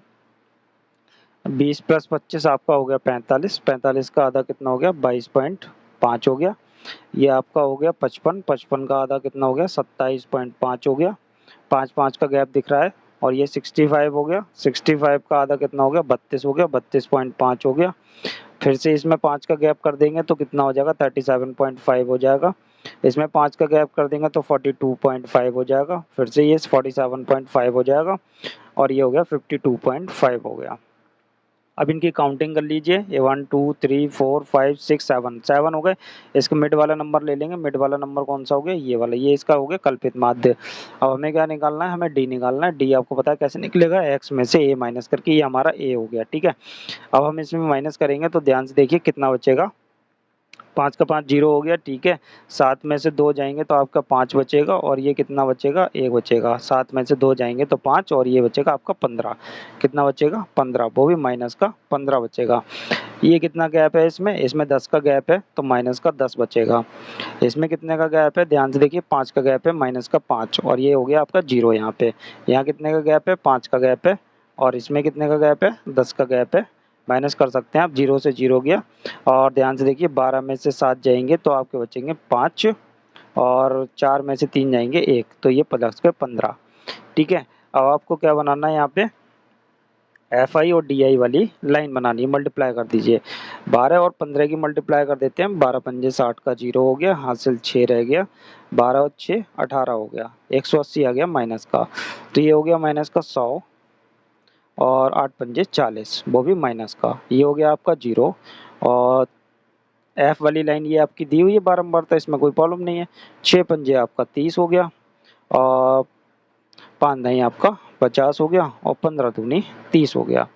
20 प्लस 25 आपका हो गया 45, 45 का आधा कितना हो गया, 22.5 हो गया। ये आपका हो गया 55, 55 का आधा कितना हो गया, 27.5 हो गया। 5 5 का गैप दिख रहा है, और ये 65 हो गया। 65 का आधा कितना हो गया, 32 हो गया, 32.5 हो गया। फिर से इसमें 5 का गैप कर देंगे तो कितना हो जाएगा, 37.5 हो जाएगा। इसमें 5 का गैप कर देंगे तो 42.5 हो जाएगा। फिर से ये 47.5 हो जाएगा, और ये हो गया 52.5 हो गया। अब इनकी काउंटिंग कर लीजिए, ये 1 2 3 4 5 6 7 7 हो गए। इसका मिड वाला नंबर ले लेंगे, मिड वाला नंबर कौन सा हो गया, ये वाला, ये इसका हो गया कल्पित माध्य। अब हमें क्या निकालना है, हमें डी निकालना है। डी आपको पता है कैसे निकलेगा, एक्स में से ए माइनस करके, ये हमारा ए हो गया। ठीक है, अब हम इसमें माइनस करेंगे तो ध्यान से देखिए कितना बचेगा, 5 का 5 0 हो गया, ठीक है। 7 में से 2 जाएंगे तो आपका 5 बचेगा और ये कितना बचेगा, 1 बचेगा। 7 में से 2 जाएंगे तो 5 और ये बचेगा आपका 15। कितना बचेगा, 15, वो भी माइनस का 15 बचेगा। ये कितना गैप है इसमें, इसमें 10 का गैप है तो माइनस का 10 बचेगा। इसमें कितने का गैप है, ध्यान से देखिए, 5 का गैप है, माइनस का 5, और ये हो गया आपका 0 यहाँ पे। यहाँ कितने का गैप है, 5 का गैप है, और इसमें कितने का गैप है, 10 का गैप है। माइनस कर सकते हैं आप, 0 से 0 गया। और ध्यान से देखिए, 12 में से 7 जाएंगे तो आपके बचेंगे 5, और 4 में से 3 जाएंगे 1, तो ये प्लस के 15, ठीक है। अब आपको क्या बनाना है, यहाँ पे एफ आई और डी आई वाली लाइन बनानी है, मल्टीप्लाई कर दीजिए। 12 और 15 की मल्टीप्लाई कर देते हैं। 12 पंजे 60 का 0 हो गया, हासिल 6 रह गया। 12 और 6 18 हो गया, 180 आ गया माइनस का, तो ये हो गया माइनस का 100, और 8 पंजे 40, वो भी माइनस का, ये हो गया आपका 0। और एफ वाली लाइन ये आपकी दी हुई है बारंबार, तो इसमें कोई प्रॉब्लम नहीं है। 6 पंजे आपका 30 हो गया, और 5 नहीं आपका 50 हो गया, और 15 दूनी 30 हो गया।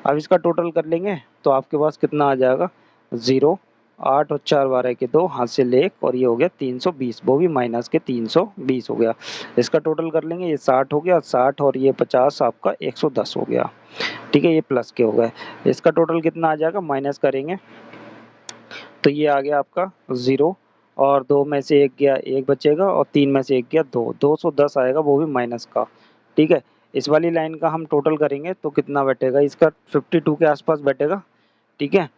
अब इसका टोटल कर लेंगे तो आपके पास कितना आ जाएगा, 0, 8 और 4 12 के 2, हाथ से 1, और ये हो गया 320, वो भी माइनस के 320 हो गया। इसका टोटल कर लेंगे, ये 60 हो गया, 60 और ये 50 आपका 110 हो गया, ठीक है। ये प्लस के हो गए। इसका टोटल कितना आ जाएगा, माइनस करेंगे तो ये आ गया आपका 0, और 2 में से 1 गया, 1 बचेगा, और 3 में से 1 गया 2, 210 आएगा, वो भी माइनस का, ठीक है। इस वाली लाइन का हम टोटल करेंगे तो कितना बैठेगा, इसका 52 के आसपास बैठेगा, ठीक है।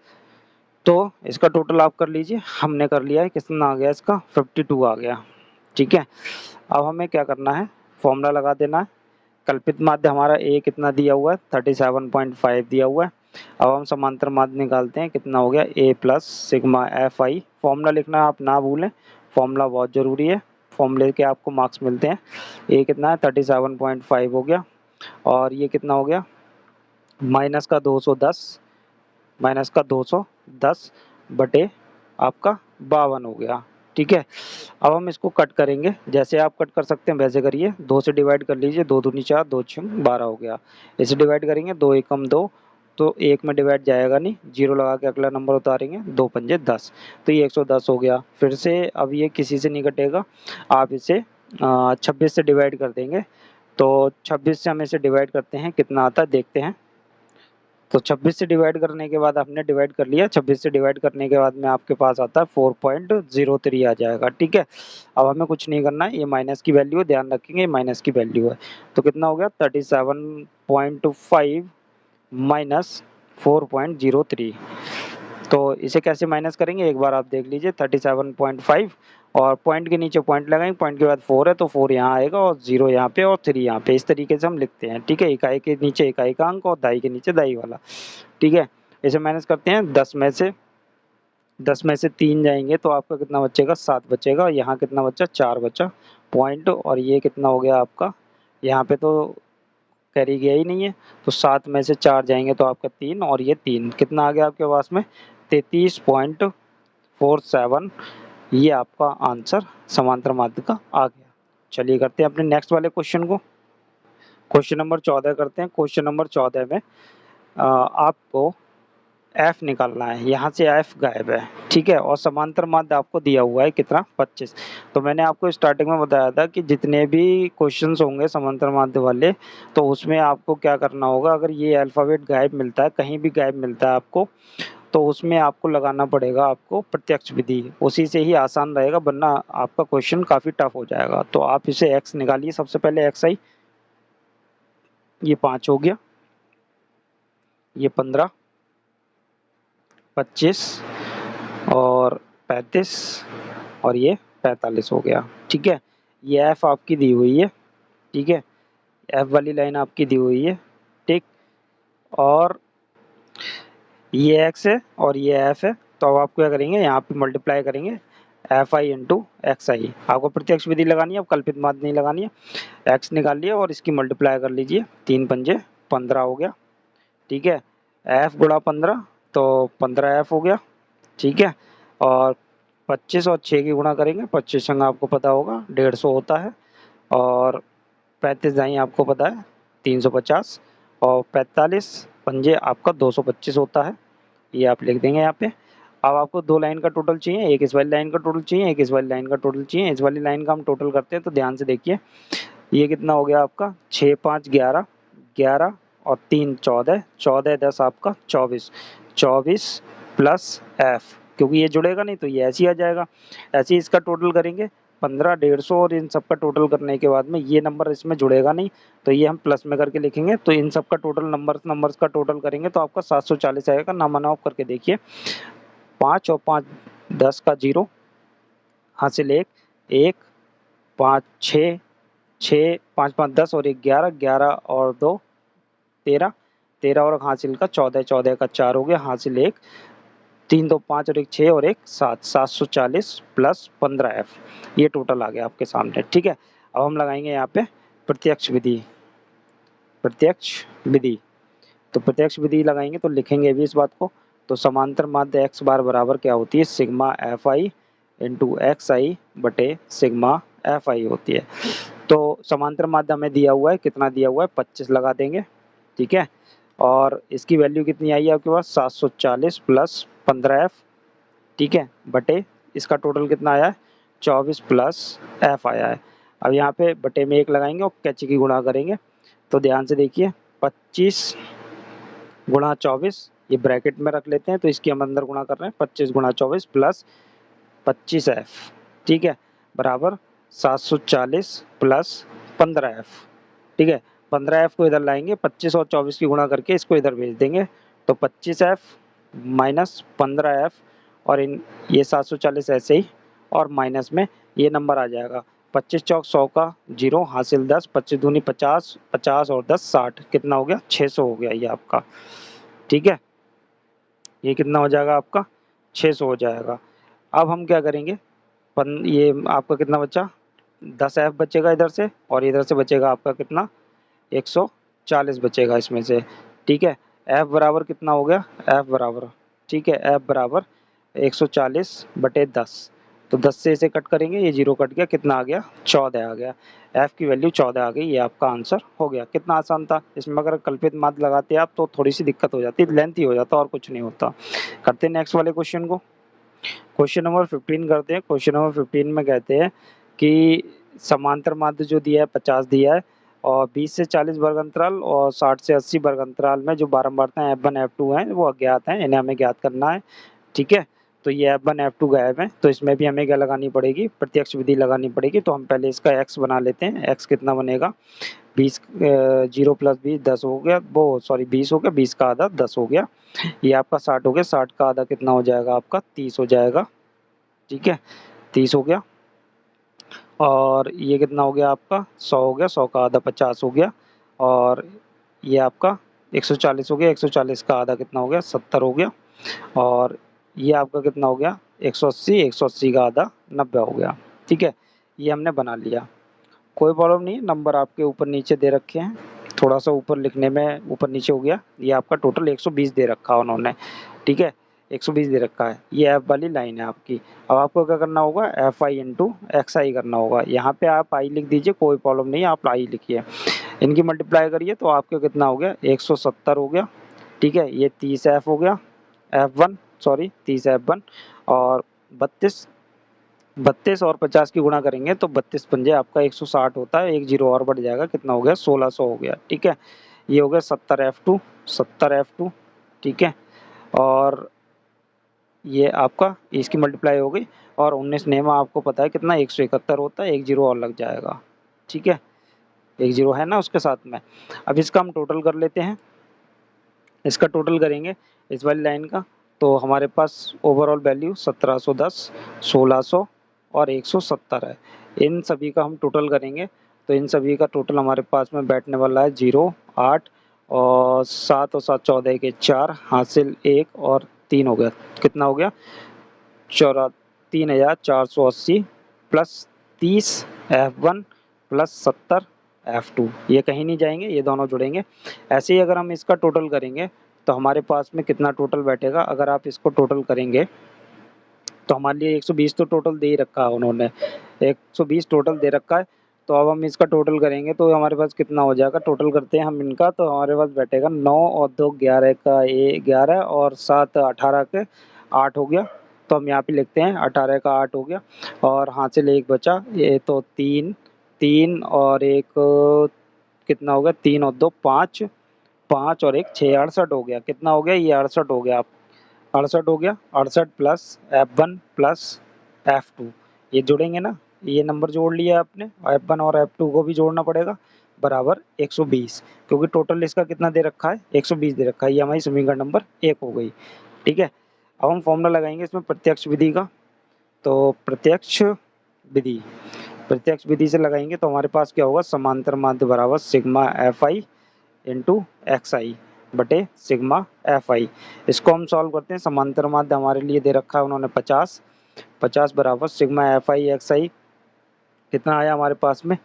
तो इसका टोटल आप कर लीजिए, हमने कर लिया है, कितना आ गया इसका, 52 आ गया, ठीक है। अब हमें क्या करना है, फॉर्मूला लगा देना है। कल्पित माध्य हमारा ए कितना दिया हुआ है, 37.5 दिया हुआ है। अब हम समांतर माध्य निकालते हैं, कितना हो गया, A plus sigma F I. Formula लिखना आप ना भूलें, फॉर्मूला बहुत ज़रूरी है, फॉर्मूले के आपको मार्क्स मिलते हैं। ए कितना है, 37.5 हो गया, और ये कितना हो गया, माइनस का 210, माइनस का 210 बटे आपका 52 हो गया, ठीक है। अब हम इसको कट करेंगे, जैसे आप कट कर सकते हैं वैसे करिए। 2 से डिवाइड कर लीजिए, 2 दूनी 4, 2 छः 12 हो गया। इसे डिवाइड करेंगे, 2 एकम 2, तो 1 में डिवाइड जाएगा नहीं, 0 लगा के अगला नंबर उतारेंगे, 2 पंजे 10, तो ये 110 हो गया। फिर से अब ये किसी से नहीं कटेगा, आप इसे 26 से डिवाइड कर देंगे, तो 26 से हम इसे डिवाइड करते हैं, कितना आता है देखते हैं। तो 26 से डिवाइड करने के बाद आपने डिवाइड कर लिया, 26 से डिवाइड करने के बाद में आपके पास आता है 4.03 आ जाएगा, ठीक है। अब हमें कुछ नहीं करना है, ये माइनस की वैल्यू है, ध्यान रखेंगे ये माइनस की वैल्यू है। तो कितना हो गया, 37.5 माइनस 4.03। तो इसे कैसे माइनस करेंगे, एक बार आप देख लीजिए। 37.5 और पॉइंट के नीचे पॉइंट लगाएंगे, पॉइंट के बाद 4 है तो 4 यहाँ आएगा, और 0 यहाँ पे और 3 यहाँ पे, इस तरीके से हम लिखते हैं, ठीक है। इकाई के नीचे इकाई का अंक और दाई के नीचे दाई वाला, ठीक है। इसे माइनस करते हैं, 10 में से 3 जाएंगे तो आपका कितना बचेगा, 7 बचेगा। यहाँ कितना बचा, 4 बचा पॉइंट, और ये कितना हो गया आपका, यहाँ पे तो कैरी गया ही नहीं है, तो 7 में से 4 जाएंगे तो आपका 3, और ये 3 कितना आ गया आपके पास में, 33.47, ये आपका आंसर समांतर माध्य का आ गया। चलिए करते हैं अपने नेक्स्ट वाले क्वेश्चन को, क्वेश्चन नंबर 14 करते हैं। क्वेश्चन नंबर 14 में आपको एफ निकालना है, यहाँ से एफ गायब है, ठीक है। और समांतर माध्य आपको दिया हुआ है कितना, 25। तो मैंने आपको स्टार्टिंग में बताया था कि जितने भी क्वेश्चंस होंगे समांतर माध्य वाले, तो उसमें आपको क्या करना होगा, अगर ये अल्फ़ाबेट गायब मिलता है, कहीं भी गायब मिलता है आपको, तो उसमें आपको लगाना पड़ेगा आपको प्रत्यक्ष विधि, उसी से ही आसान रहेगा, वरना आपका क्वेश्चन काफ़ी टफ हो जाएगा। तो आप इसे एक्स निकालिए, सबसे पहले एक्स आई, ये 5 हो गया, ये 15, 25 और 35, और ये 45 हो गया, ठीक है। ये एफ आपकी दी हुई है, ठीक है, एफ वाली लाइन आपकी दी हुई है, ठीक। और ये एक्स है और ये एफ है, तो अब आप क्या करेंगे, यहाँ पे मल्टीप्लाई करेंगे, एफ आई इंटू एक्स आई। आपको प्रत्यक्ष विधि लगानी है, अब कल्पित माध्य नहीं लगानी है। एक्स निकाल लिया और इसकी मल्टीप्लाई कर लीजिए, 3 पंजे 15 हो गया, ठीक है। एफ गुणा 15 तो 15 एफ हो गया, ठीक है। और 25 और 6 की गुणा करेंगे, 25 संग आपको पता होगा 150 होता है, और 35 दाई आपको पता है 350, और 45 पंजे आपका 225 होता है, ये आप लिख देंगे यहाँ पे। अब आपको 2 लाइन का टोटल चाहिए, एक इस वाली लाइन का टोटल चाहिए, एक इस वाली लाइन का टोटल चाहिए। इस वाली लाइन का हम टोटल करते हैं तो ध्यान से देखिए, ये कितना हो गया आपका 6 5 11, 11 और 3 14, 14 10 आपका 24, 24 प्लस एफ, क्योंकि ये जुड़ेगा नहीं तो ये ऐसे ही आ जाएगा। ऐसे ही इसका टोटल करेंगे 15 150 और इन सब का टोटल करने के बाद में ये नंबर इसमें जुड़ेगा नहीं तो ये हम प्लस में करके लिखेंगे। तो इन सब का टोटल नंबर्स का टोटल करेंगे तो आपका 740 आएगा। नामा ऑफ करके देखिए, 5 और 5 10 का 0, हासिल 1 1 5 6 6 5 5 10 और 1 11, 11 और 2 13, 13 और हासिल का 14, 14 का 4 हो गया, हासिल 1 3 2 5 और 1 6 और 1 7, 740 प्लस 15f, ये टोटल आ गया आपके सामने। ठीक है, अब हम लगाएंगे यहाँ पे प्रत्यक्ष विधि। प्रत्यक्ष विधि, तो प्रत्यक्ष विधि लगाएंगे तो लिखेंगे भी इस बात को। तो समांतर माध्य x बार बराबर क्या होती है, sigma F I into X I बटे सिग्मा एफ आई होती है। तो समांतर माध्य हमें दिया हुआ है, कितना दिया हुआ है 25 लगा देंगे। ठीक है, और इसकी वैल्यू कितनी आई है आपके पास 740 प्लस 15f, ठीक है, बटे इसका टोटल कितना आया है 24 प्लस f आया है। अब यहाँ पे बटे में 1 लगाएंगे और कैची की गुणा करेंगे। तो ध्यान से देखिए, 25 गुणा 24, ये ब्रैकेट में रख लेते हैं तो इसकी हम अंदर गुणा कर रहे हैं, 25 गुणा 24 प्लस 25f, ठीक है, बराबर 740 प्लस 15f। ठीक है, 15f को इधर लाएंगे, 25 और 24 की गुणा करके इसको इधर भेज देंगे तो 25f माइनस 15f और इन ये 740 ऐसे ही और माइनस में ये नंबर आ जाएगा 25 चौक 100 का 0, हासिल 10, 25 दूनी 50, 50 और 10 60, कितना हो गया 600 हो गया ये आपका। ठीक है, ये कितना हो जाएगा आपका 600 हो जाएगा। अब हम क्या करेंगे, ये आपका कितना बचा 10f बचेगा इधर से और इधर से बचेगा आपका कितना 140 बचेगा इसमें से। ठीक है, f बराबर कितना हो गया, f बराबर, ठीक है, f बराबर 140 बटे 10, तो 10 से इसे कट करेंगे, ये 0 कट गया, कितना आ गया 14 आ गया। f की वैल्यू 14 आ गई, ये आपका आंसर हो गया। कितना आसान था, इसमें अगर कल्पित माध्य लगाते आप तो थोड़ी सी दिक्कत हो जाती, लेंथी हो जाता और कुछ नहीं होता। करते हैं नेक्स्ट वाले क्वेश्चन को, क्वेश्चन नंबर 15 करते हैं। क्वेश्चन नंबर 15 में कहते हैं कि समांतर माध्य जो दिया है 50 दिया है और 20 से 40 वर्ग अंतराल और 60 से 80 वर्ग अंतराल में जो बारंबारताएं F1 F2 हैं वो अज्ञात हैं, इन्हें हमें ज्ञात करना है। ठीक है, तो ये F1 F2 गायब है तो इसमें भी हमें क्या लगानी पड़ेगी, प्रत्यक्ष विधि लगानी पड़ेगी। तो हम पहले इसका x बना लेते हैं, x कितना बनेगा 20, 0 प्लस 20 10 हो गया, वो सॉरी 20 हो गया, 20 का आधा 10 हो गया, ये आपका 60 हो गया, 60 का आधा कितना हो जाएगा आपका 30 हो जाएगा। ठीक है, 30 हो गया और ये कितना हो गया आपका 100 हो गया, 100 का आधा 50 हो गया और ये आपका 140 हो गया, 140 का आधा कितना हो गया 70 हो गया और ये आपका कितना हो गया 180, 180 का आधा 90 हो गया। ठीक है, ये हमने बना लिया, कोई प्रॉब्लम नहीं, नंबर आपके ऊपर नीचे दे रखे हैं, थोड़ा सा ऊपर लिखने में ऊपर नीचे हो गया। ये आपका टोटल 120 दे रखा है उन्होंने। ठीक है, 120 दे रखा है, ये एफ वाली लाइन है आपकी। अब आपको क्या करना होगा, एफ आई इंटू एक्स आई करना होगा। यहाँ पे आप आई लिख दीजिए, कोई प्रॉब्लम नहीं है, आप आई लिखिए, इनकी मल्टीप्लाई करिए तो आपको कितना हो गया 170 हो गया। ठीक है, ये 30 एफ हो गया, F1 सॉरी 30 F1 और 32 और 50 की गुणा करेंगे तो 32 पंजे आपका 160 होता है, एक जीरो और बढ़ जाएगा, कितना हो गया 1600 हो गया। ठीक है, ये हो गया 70 F2, ठीक है, और ये आपका इसकी मल्टीप्लाई हो गई और 19 नेमा आपको पता है कितना 171 होता है, एक जीरो और लग जाएगा। ठीक है, एक जीरो है ना उसके साथ में। अब इसका हम टोटल कर लेते हैं, इसका टोटल करेंगे इस वाली लाइन का तो हमारे पास ओवरऑल वैल्यू 1710, 1600 और 170 है। इन सभी का हम टोटल करेंगे तो इन सभी का टोटल हमारे पास में बैठने वाला है 0, 8 और 7 और 7 14 के 4, हासिल 1 और 3 हो गया, कितना हो गया 3480 प्लस 30 F1 प्लस 70 F2, ये कहीं नहीं जाएंगे, ये दोनों जुड़ेंगे। ऐसे ही अगर हम इसका टोटल करेंगे तो हमारे पास में कितना टोटल बैठेगा, अगर आप इसको टोटल करेंगे तो हमारे लिए 120 तो टोटल दे ही रखा है उन्होंने, 120 टोटल दे रखा है। तो अब हम इसका टोटल करेंगे तो हमारे पास कितना हो जाएगा, टोटल करते हैं हम इनका तो हमारे पास बैठेगा 9 और 2 11 का 11 और 7 18 के 8 हो गया, तो हम यहाँ पे लिखते हैं 18 का 8 हो गया और हासिल 1 बचा, ये तो 3 3 और 1 कितना हो गया, 3 और 2 5 5 और 1 6 68 हो गया। कितना हो गया, ये 68 हो गया। 68 हो गया, 68 प्लस F1 प्लस F2 ये जुड़ेंगे ना, ये नंबर जोड़ लिया आपने, F1 और F2 को भी जोड़ना पड़ेगा, बराबर 120, क्योंकि टोटल इसका कितना दे रखा है, 120 दे रखा है। ये हमारी समीकरण नंबर 1 हो गई। ठीक है, अब हम फॉर्मूला लगाएंगे इसमें प्रत्यक्ष विधि का। तो विधि प्रत्यक्ष विधि से लगाएंगे तो हमारे पास क्या होगा, समांतर माध्य बराबर sigma F I into X I बटे सिग्मा एफ आई। इसको हम सॉल्व करते हैं। समांतर माध्य हमारे लिए दे रखा है उन्होंने 50, 50 बराबर सिग्मा एफ आई एक्स आई कितना आया हमारे पास में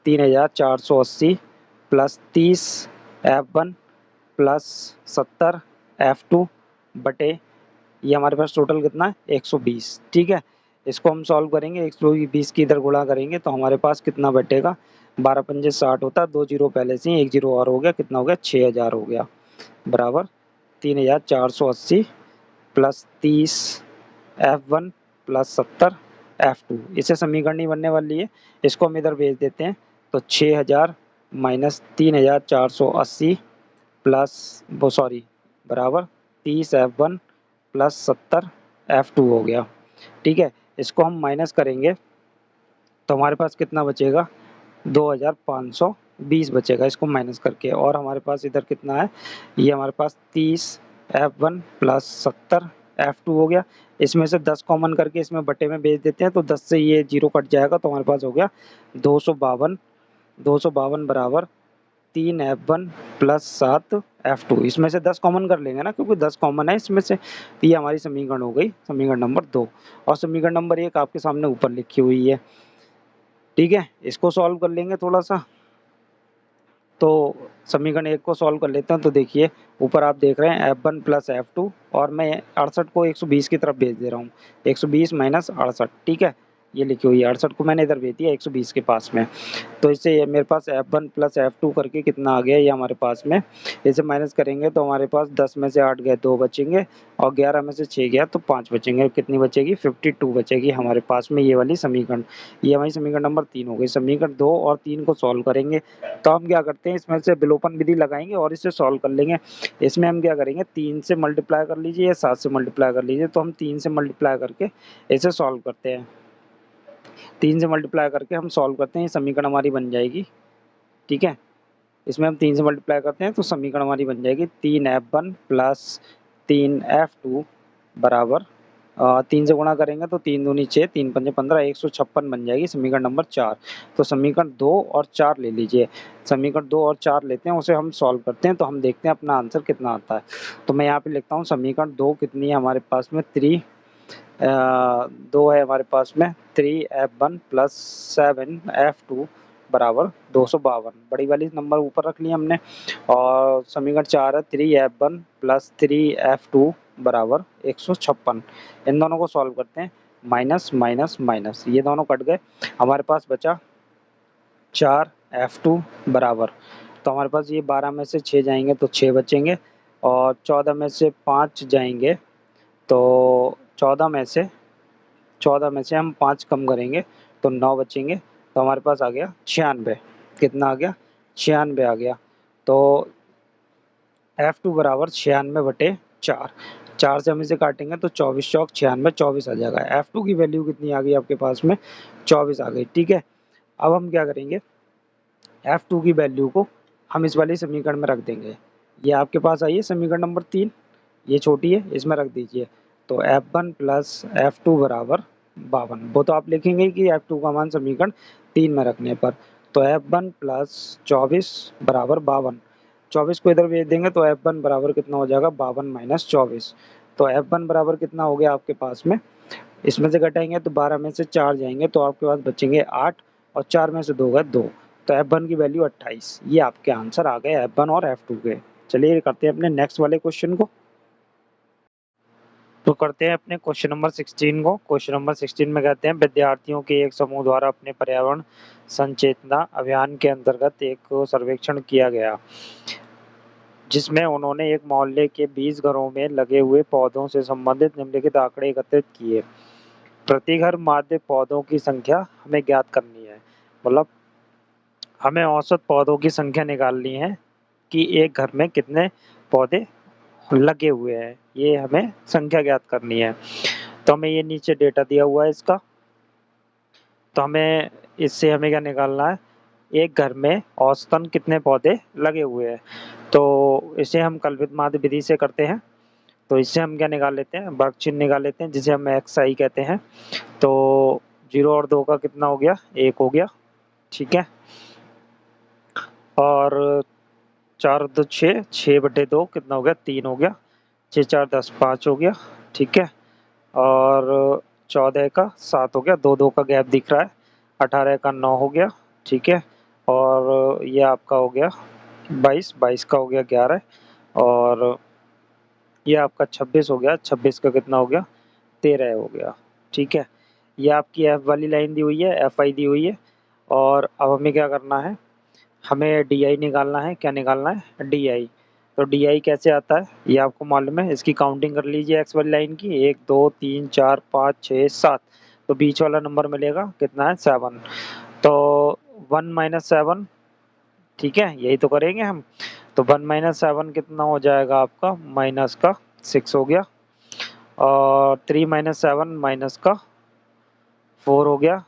3480 प्लस 30 F1 प्लस 70 F2 बटे ये हमारे पास टोटल कितना है 120। ठीक है, इसको हम सॉल्व करेंगे, 120 की इधर गुणा करेंगे तो हमारे पास कितना बटेगा, 12 पंजे 60 होता है, 2 जीरो पहले से ही, 1 जीरो और हो गया, कितना हो गया 6000 हो गया, बराबर 3480 प्लस 30 F1 प्लस 70 F2। इससे समीकरण नहीं बनने वाली है, इसको हम इधर भेज देते हैं। तो 6000 माइनस 3480 प्लस वो सॉरी बराबर 30 F1 प्लस 70 F2 हो गया। ठीक है, इसको हम माइनस करेंगे तो हमारे पास कितना बचेगा, 2520 बचेगा इसको माइनस करके। और हमारे पास इधर कितना है, ये हमारे पास 30 F1 प्लस 70 F2 हो गया। इसमें से 10 कॉमन करके इसमें बटे में भेज देते हैं, तो 10 से ये जीरो कट जाएगा तो हमारे पास हो गया 252 252 बराबर 3 F1 प्लस 7 F2। इसमें से 10 कॉमन कर लेंगे ना, क्योंकि 10 कॉमन है इसमें से। तो ये हमारी समीकरण हो गई, समीकरण नंबर 2। और समीकरण नंबर 1 आपके सामने ऊपर लिखी हुई है। ठीक है, इसको सॉल्व कर लेंगे थोड़ा सा। तो समीकरण 1 को सॉल्व कर लेते हैं। तो देखिए ऊपर आप देख रहे हैं F1 प्लस F2 और मैं 68 को 120 की तरफ भेज दे रहा हूँ, 120 माइनस 68। ठीक है, ये लिखी हुई है, 68 को मैंने इधर भेज दिया 120 के पास में। तो इससे ये मेरे पास F1 प्लस F2 करके कितना आ गया, ये हमारे पास में, इसे माइनस करेंगे तो हमारे पास 10 में से 8 गए 2 बचेंगे और 11 में से 6 गया तो 5 बचेंगे। कितनी बचेगी, 52 बचेगी हमारे पास में ये वाली समीकरण। ये हमारी समीकरण नंबर 3 हो गई। समीकरण 2 और 3 को सॉल्व करेंगे तो हम क्या करते हैं, इसमें से विलोपन विधि लगाएंगे और इसे सॉल्व कर लेंगे। इसमें हम क्या करेंगे, 3 से मल्टीप्लाई कर लीजिए या 7 से मल्टीप्लाई कर लीजिए। तो हम 3 से मल्टीप्लाई करके इसे सॉल्व करते हैं। 3 से मल्टीप्लाई करके हम सॉल्व करते हैं, ये समीकरण हमारी बन जाएगी। ठीक है, इसमें हम 3 से मल्टीप्लाई करते हैं तो समीकरण हमारी बन जाएगी 3F1 प्लस 3F2 बराबर 3 से गुणा करेंगे तो 3 दूनी 6, 3 पंजे 15, 156 बन जाएगी समीकरण नंबर 4। तो समीकरण 2 और 4 ले लीजिए। समीकरण 2 और 4 लेते हैं, उसे हम सॉल्व करते हैं तो हम देखते हैं अपना आंसर कितना आता है। तो मैं यहाँ पे लिखता हूँ समीकरण 2 कितनी है हमारे पास में, 2 है हमारे पास में 3F1 प्लस 7F2 बराबर 252। बड़ी वाली नंबर ऊपर रख लिया हमने। और समीकरण 4 है 3F1 प्लस 3F2 बराबर 156। इन दोनों को सॉल्व करते हैं, माइनस माइनस माइनस ये दोनों कट गए, हमारे पास बचा 4F2 बराबर, तो हमारे पास ये 12 में से 6 जाएंगे तो 6 बचेंगे और 14 में से 5 जाएंगे तो 14 में से हम 5 कम करेंगे तो 9 बचेंगे। तो हमारे पास आ गया 96। कितना आ गया, 96 आ गया। तो F2 बराबर 96 बटे 4, 4 से हम इसे काटेंगे तो 24 चौक 96, 24 आ जाएगा। F2 की वैल्यू कितनी आ गई आपके पास में, 24 आ गई। ठीक है, अब हम क्या करेंगे, F2 की वैल्यू को हम इस वाले समीकरण में रख देंगे। ये आपके पास आई है समीकरण नंबर 3, ये छोटी है, इसमें रख दीजिए। तो F1 प्लस F2 बराबर 52। वो तो आप लिखेंगे कि F2 का मान समीकरण 3 में रखने पर। तो F1 प्लस 24 बराबर 52, 24 को इधर भेज देंगे तो F1 बराबर कितना हो जाएगा, 52 माइनस 24। तो F1 बराबर कितना हो गया आपके पास में, इसमें से घटाएंगे तो 12 में से 4 जाएंगे तो आपके पास बचेंगे 8 और 4 में से 2 गए 2, तो F1 की वैल्यू 28। ये आपके आंसर आ गए F1 और F2 के। चलिए करते हैं अपने नेक्स्ट वाले क्वेश्चन को। तो करते हैं अपने क्वेश्चन नंबर 16 को। क्वेश्चन नंबर 16 में कहते हैं विद्यार्थियों के एक समूह द्वारा अपने पर्यावरण संचेतना अभियान के अंतर्गत एक सर्वेक्षण किया गया जिसमें उन्होंने एक मोहल्ले के 20 घरों में लगे हुए पौधों से संबंधित निम्नलिखित आंकड़े एकत्रित किए। प्रति घर माध्य पौधों की संख्या हमें ज्ञात करनी है। मतलब हमें औसत पौधों की संख्या निकालनी है कि एक घर में कितने पौधे लगे हुए हैं, ये हमें संख्या ज्ञात करनी है। तो हमें ये नीचे डेटा दिया हुआ है इसका, तो हमें इससे हमें क्या निकालना है, एक घर में औसतन कितने पौधे लगे हुए हैं। तो इसे हम कल्पित माध्य विधि से करते हैं। तो इससे हम क्या निकाल लेते हैं, वर्ग चिन्ह निकाल लेते हैं, जिसे हम xi कहते हैं। तो 0 और 2 का कितना हो गया, 1 हो गया, ठीक है। और 4 2 6, 6/2 कितना हो गया, 3 हो गया। 6 4 10, 5 हो गया, ठीक है। और 14 का 7 हो गया, 2 2 का गैप दिख रहा है। 18 का 9 हो गया, ठीक है। और ये आपका हो गया 22, 22 का हो गया 11, और ये आपका 26 हो गया, 26 का कितना हो गया, 13 हो गया, ठीक है। ये आपकी एफ वाली लाइन दी हुई है, एफ आई दी हुई है। और अब हमें क्या करना है, हमें डी आई निकालना है। क्या निकालना है, डी आई। तो डी आई कैसे आता है ये आपको मालूम है, इसकी काउंटिंग कर लीजिए एक्स वाली लाइन की, 1 2 3 4 5 6 7। तो बीच वाला नंबर मिलेगा कितना है, 7। तो 1 माइनस 7, ठीक है, यही तो करेंगे हम। तो 1 माइनस 7 कितना हो जाएगा आपका, माइनस का 6 हो गया। और 3 माइनस 7 माइनस का 4 हो गया।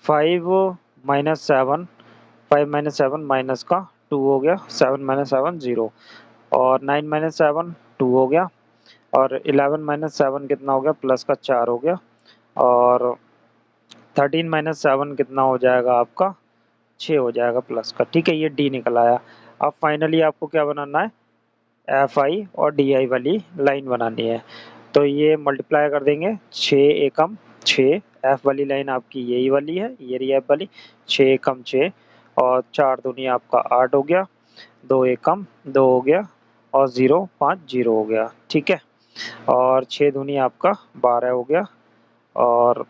5 माइनस 7, 5 माइनस 7 माइनस का 2 हो गया। 7 माइनस 7 0। और 9 माइनस 7 2 हो गया। और 11 माइनस 7 कितना हो गया, प्लस का 4 हो गया। और 13 माइनस 7 कितना हो जाएगा आपका, 6 हो जाएगा प्लस का, ठीक है। ये डी निकल आया। अब फाइनली आपको क्या बनाना है, एफ आई और डी आई वाली लाइन बनानी है। तो ये मल्टीप्लाई कर देंगे, 6 एकम 6, एफ वाली लाइन आपकी यही वाली है, ये रही एफ वाली, 6 एकम 6, और 4 दूनी आपका 8 हो गया, 2 एकम 2 हो गया, और 0 5 0 हो गया, ठीक है। और 6 दूनी आपका 12 हो गया, और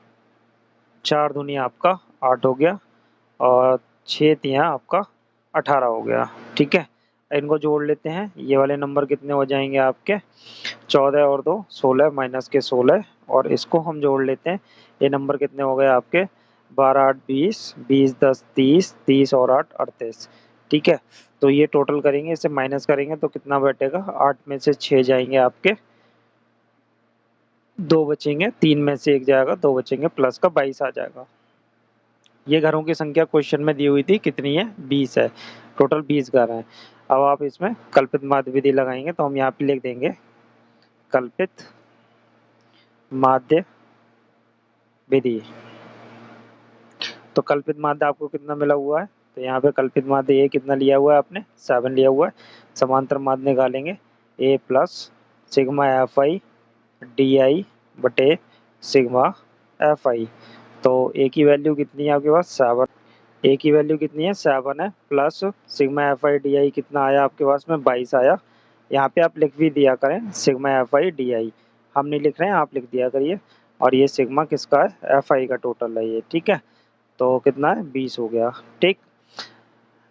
4 दूनी आपका 8 हो गया, और 6 तिया आपका 18 हो गया, ठीक है। इनको जोड़ लेते हैं, ये वाले नंबर कितने हो जाएंगे आपके, 14 और 2 16 माइनस के 16, और इसको हम जोड़ लेते हैं, ये नंबर कितने हो गए आपके, 12 8 20, 20 10 30, 30 और 8 38, ठीक है। तो ये टोटल करेंगे, इसे माइनस करेंगे तो कितना बैठेगा, 8 में से 6 जाएंगे आपके, 2 बचेंगे, 3 में से 1 जाएगा, 2 बचेंगे, प्लस का 22 आ जाएगा। ये घरों की संख्या क्वेश्चन में दी हुई थी, कितनी है, 20 है। टोटल 20 घर हैं। अब आप इसमें कल्पित माध्य विधि लगाएंगे, तो हम यहाँ पे लिख देंगे कल्पित माध्य विधि। तो कल्पित माध्य आपको कितना मिला हुआ है, तो यहाँ पे कल्पित माध्य ए कितना लिया हुआ है आपने, 7 लिया हुआ है। समांतर माध्य निकालेंगे, A plus sigma F I D I बटे सिग्मा एफ आई। तो ए की वैल्यू कितनी है आपके पास, 7। ए की वैल्यू कितनी है, 7 है, plus sigma F I D आई कितना आया आपके पास में, 22 आया। यहाँ पे आप लिख भी दिया करें सिग्मा एफ आई डी आई, हम नहीं लिख रहे हैं, आप लिख दिया करिए। और ये सिग्मा किसका है, एफ आई का टोटल है ये, ठीक है। तो कितना है, 20 हो गया, ठीक।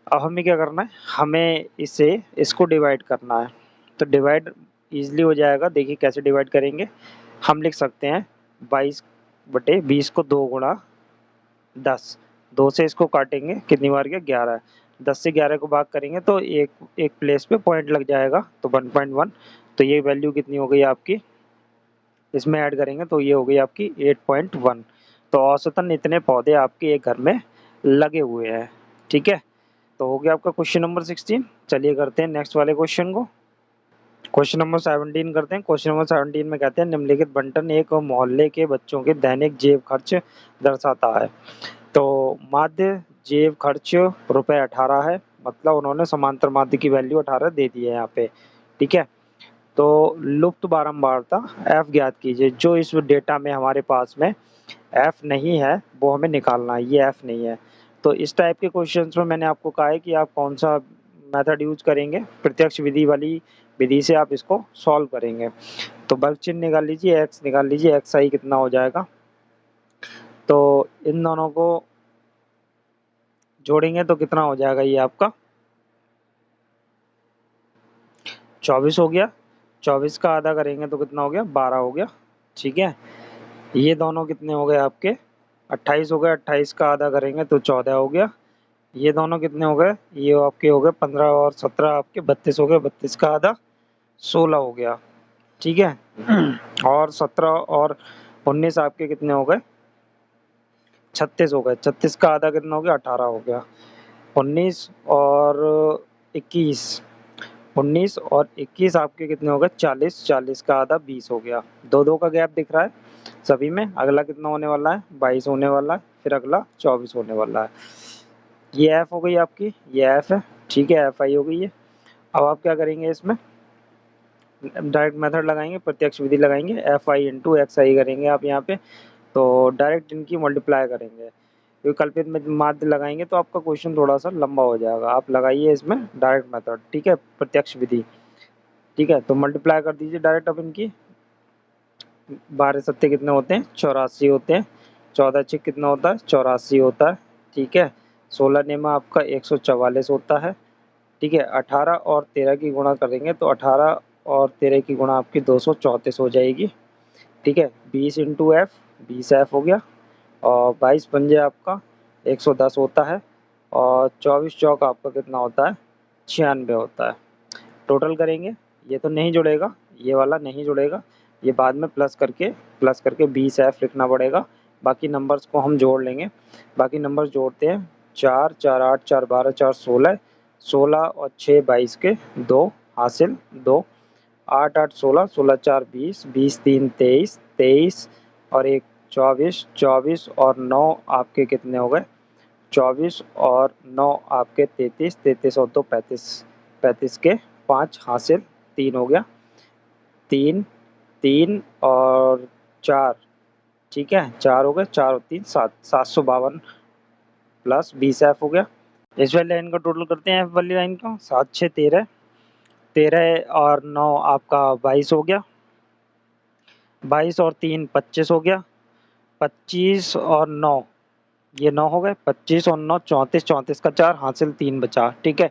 अब हमें क्या करना है, हमें इसे इसको डिवाइड करना है। तो डिवाइड इजीली हो जाएगा, देखिए कैसे डिवाइड करेंगे। हम लिख सकते हैं 22/20 को 2 गुणा 10, 2 से इसको काटेंगे, कितनी बार गया, 11। 10 से 11 को भाग करेंगे तो एक एक प्लेस पे पॉइंट लग जाएगा, तो 1.1। तो ये वैल्यू कितनी हो गई आपकी, इसमें ऐड करेंगे तो ये हो गई आपकी 8.1। तो औसतन इतने पौधे आपके एक घर में लगे हुए हैं, ठीक है। तो हो गया आपका क्वेश्चन नंबर 16। चलिए करते हैं नेक्स्ट वाले क्वेश्चन को। क्वेश्चन नंबर 17 करते हैं। क्वेश्चन नंबर 17 में कहते हैं निम्नलिखित बंटन एक मोहल्ले के बच्चों के दैनिक जेब खर्च दर्शाता है। तो माध्य जेब खर्च रुपए 18 है, मतलब उन्होंने समांतर माध्य की वैल्यू 18 दे दी है यहाँ पे, ठीक है। तो लुप्त बारंबारता एफ ज्ञात कीजिए। जो इस डेटा में हमारे पास में एफ नहीं है वो हमें निकालना है, ये एफ नहीं है। तो इस टाइप के क्वेश्चंस में मैंने आपको कहा है कि आप कौन सा मेथड यूज करेंगे, प्रत्यक्ष विधि वाली विधि से आप इसको सॉल्व करेंगे। तो बल्क चिन्ह निकाल लीजिए, एक्स निकाल लीजिए, एक्स आई कितना हो जाएगा। तो इन दोनों को जोड़ेंगे तो कितना हो जाएगा ये आपका, 24 हो गया, 24 का आधा करेंगे तो कितना हो गया, 12 हो गया। ठीक है, ये दोनों कितने हो गए आपके, 28 हो गए, 28 का आधा करेंगे तो 14 हो गया। ये दोनों कितने हो गए, ये आपके हो गए 15 और 17 आपके 32 हो गए, 32 का आधा 16 हो गया। ठीक है, और 17 और 19 आपके कितने हो गए, 36 हो गए, 36 का आधा कितना हो गया, 18 हो गया। 19 और 21, 19 और 21 आपके कितने हो गए, 40, 40 का आधा 20 हो गया। दो दो का गैप दिख रहा है सभी में। अगला कितना होने वाला है, 22 होने वाला है, फिर अगला 24 होने वाला है। ये एफ हो गई आपकी, ये एफ है। ठीक है, एफ आई हो गई है। अब आप क्या करेंगे, इसमें डायरेक्ट मेथड लगाएंगे, प्रत्यक्ष विधि लगाएंगे, एफ आई इंटू एक्स आई करेंगे आप यहाँ पे, तो डायरेक्ट इनकी मल्टीप्लाई करेंगे। विकल्पित में माध्य लगाएंगे तो आपका क्वेश्चन थोड़ा सा लंबा हो जाएगा। आप लगाइए इसमें डायरेक्ट मेथड, ठीक है, प्रत्यक्ष विधि। ठीक है, तो मल्टीप्लाई कर दीजिए डायरेक्ट अब इनकी। 12 सत्ते कितने होते हैं, 84 होते हैं। 14 छः कितना होता है, 84 होता है। ठीक है, 16 नेमा आपका 144 होता है। ठीक है, 18 और 13 की गुणा करेंगे तो 18 और 13 की गुणा आपकी 234 हो जाएगी। ठीक है, 20 इंटू एफ, 20 एफ हो गया। और 22 पंजे आपका 110 होता है। और 24 चौक आपका कितना होता है, 96 होता है। टोटल करेंगे, ये तो नहीं जुड़ेगा, ये वाला नहीं जुड़ेगा, ये बाद में प्लस करके 20 एफ लिखना पड़ेगा। बाकी नंबर्स को हम जोड़ लेंगे। बाकी नंबर्स जोड़ते हैं, 4 4 8 4 12 4 16, 16 और 6 22 के 2 हासिल 2, 8 8 16, 16 4 20, 20 3 23, 23 और 1 24, 24 और 9 आपके कितने हो गए, 24 और 9 आपके 33, 33 और 2 35, 35 के 5 हासिल 3 हो गया, 3 3 और 4। ठीक है, 4 हो गए, 4 और 3 7, 752 प्लस 20 एफ हो गया। इस वाली लाइन का टोटल करते हैं, एफ वाली लाइन का, 7 6 13, 13 और 9 आपका 22 हो गया, 22 और 3 25 हो गया, 25 और 9 ये 9 हो गए, 25 और 9 34, 34 का 4 हासिल 3 बचा। ठीक है,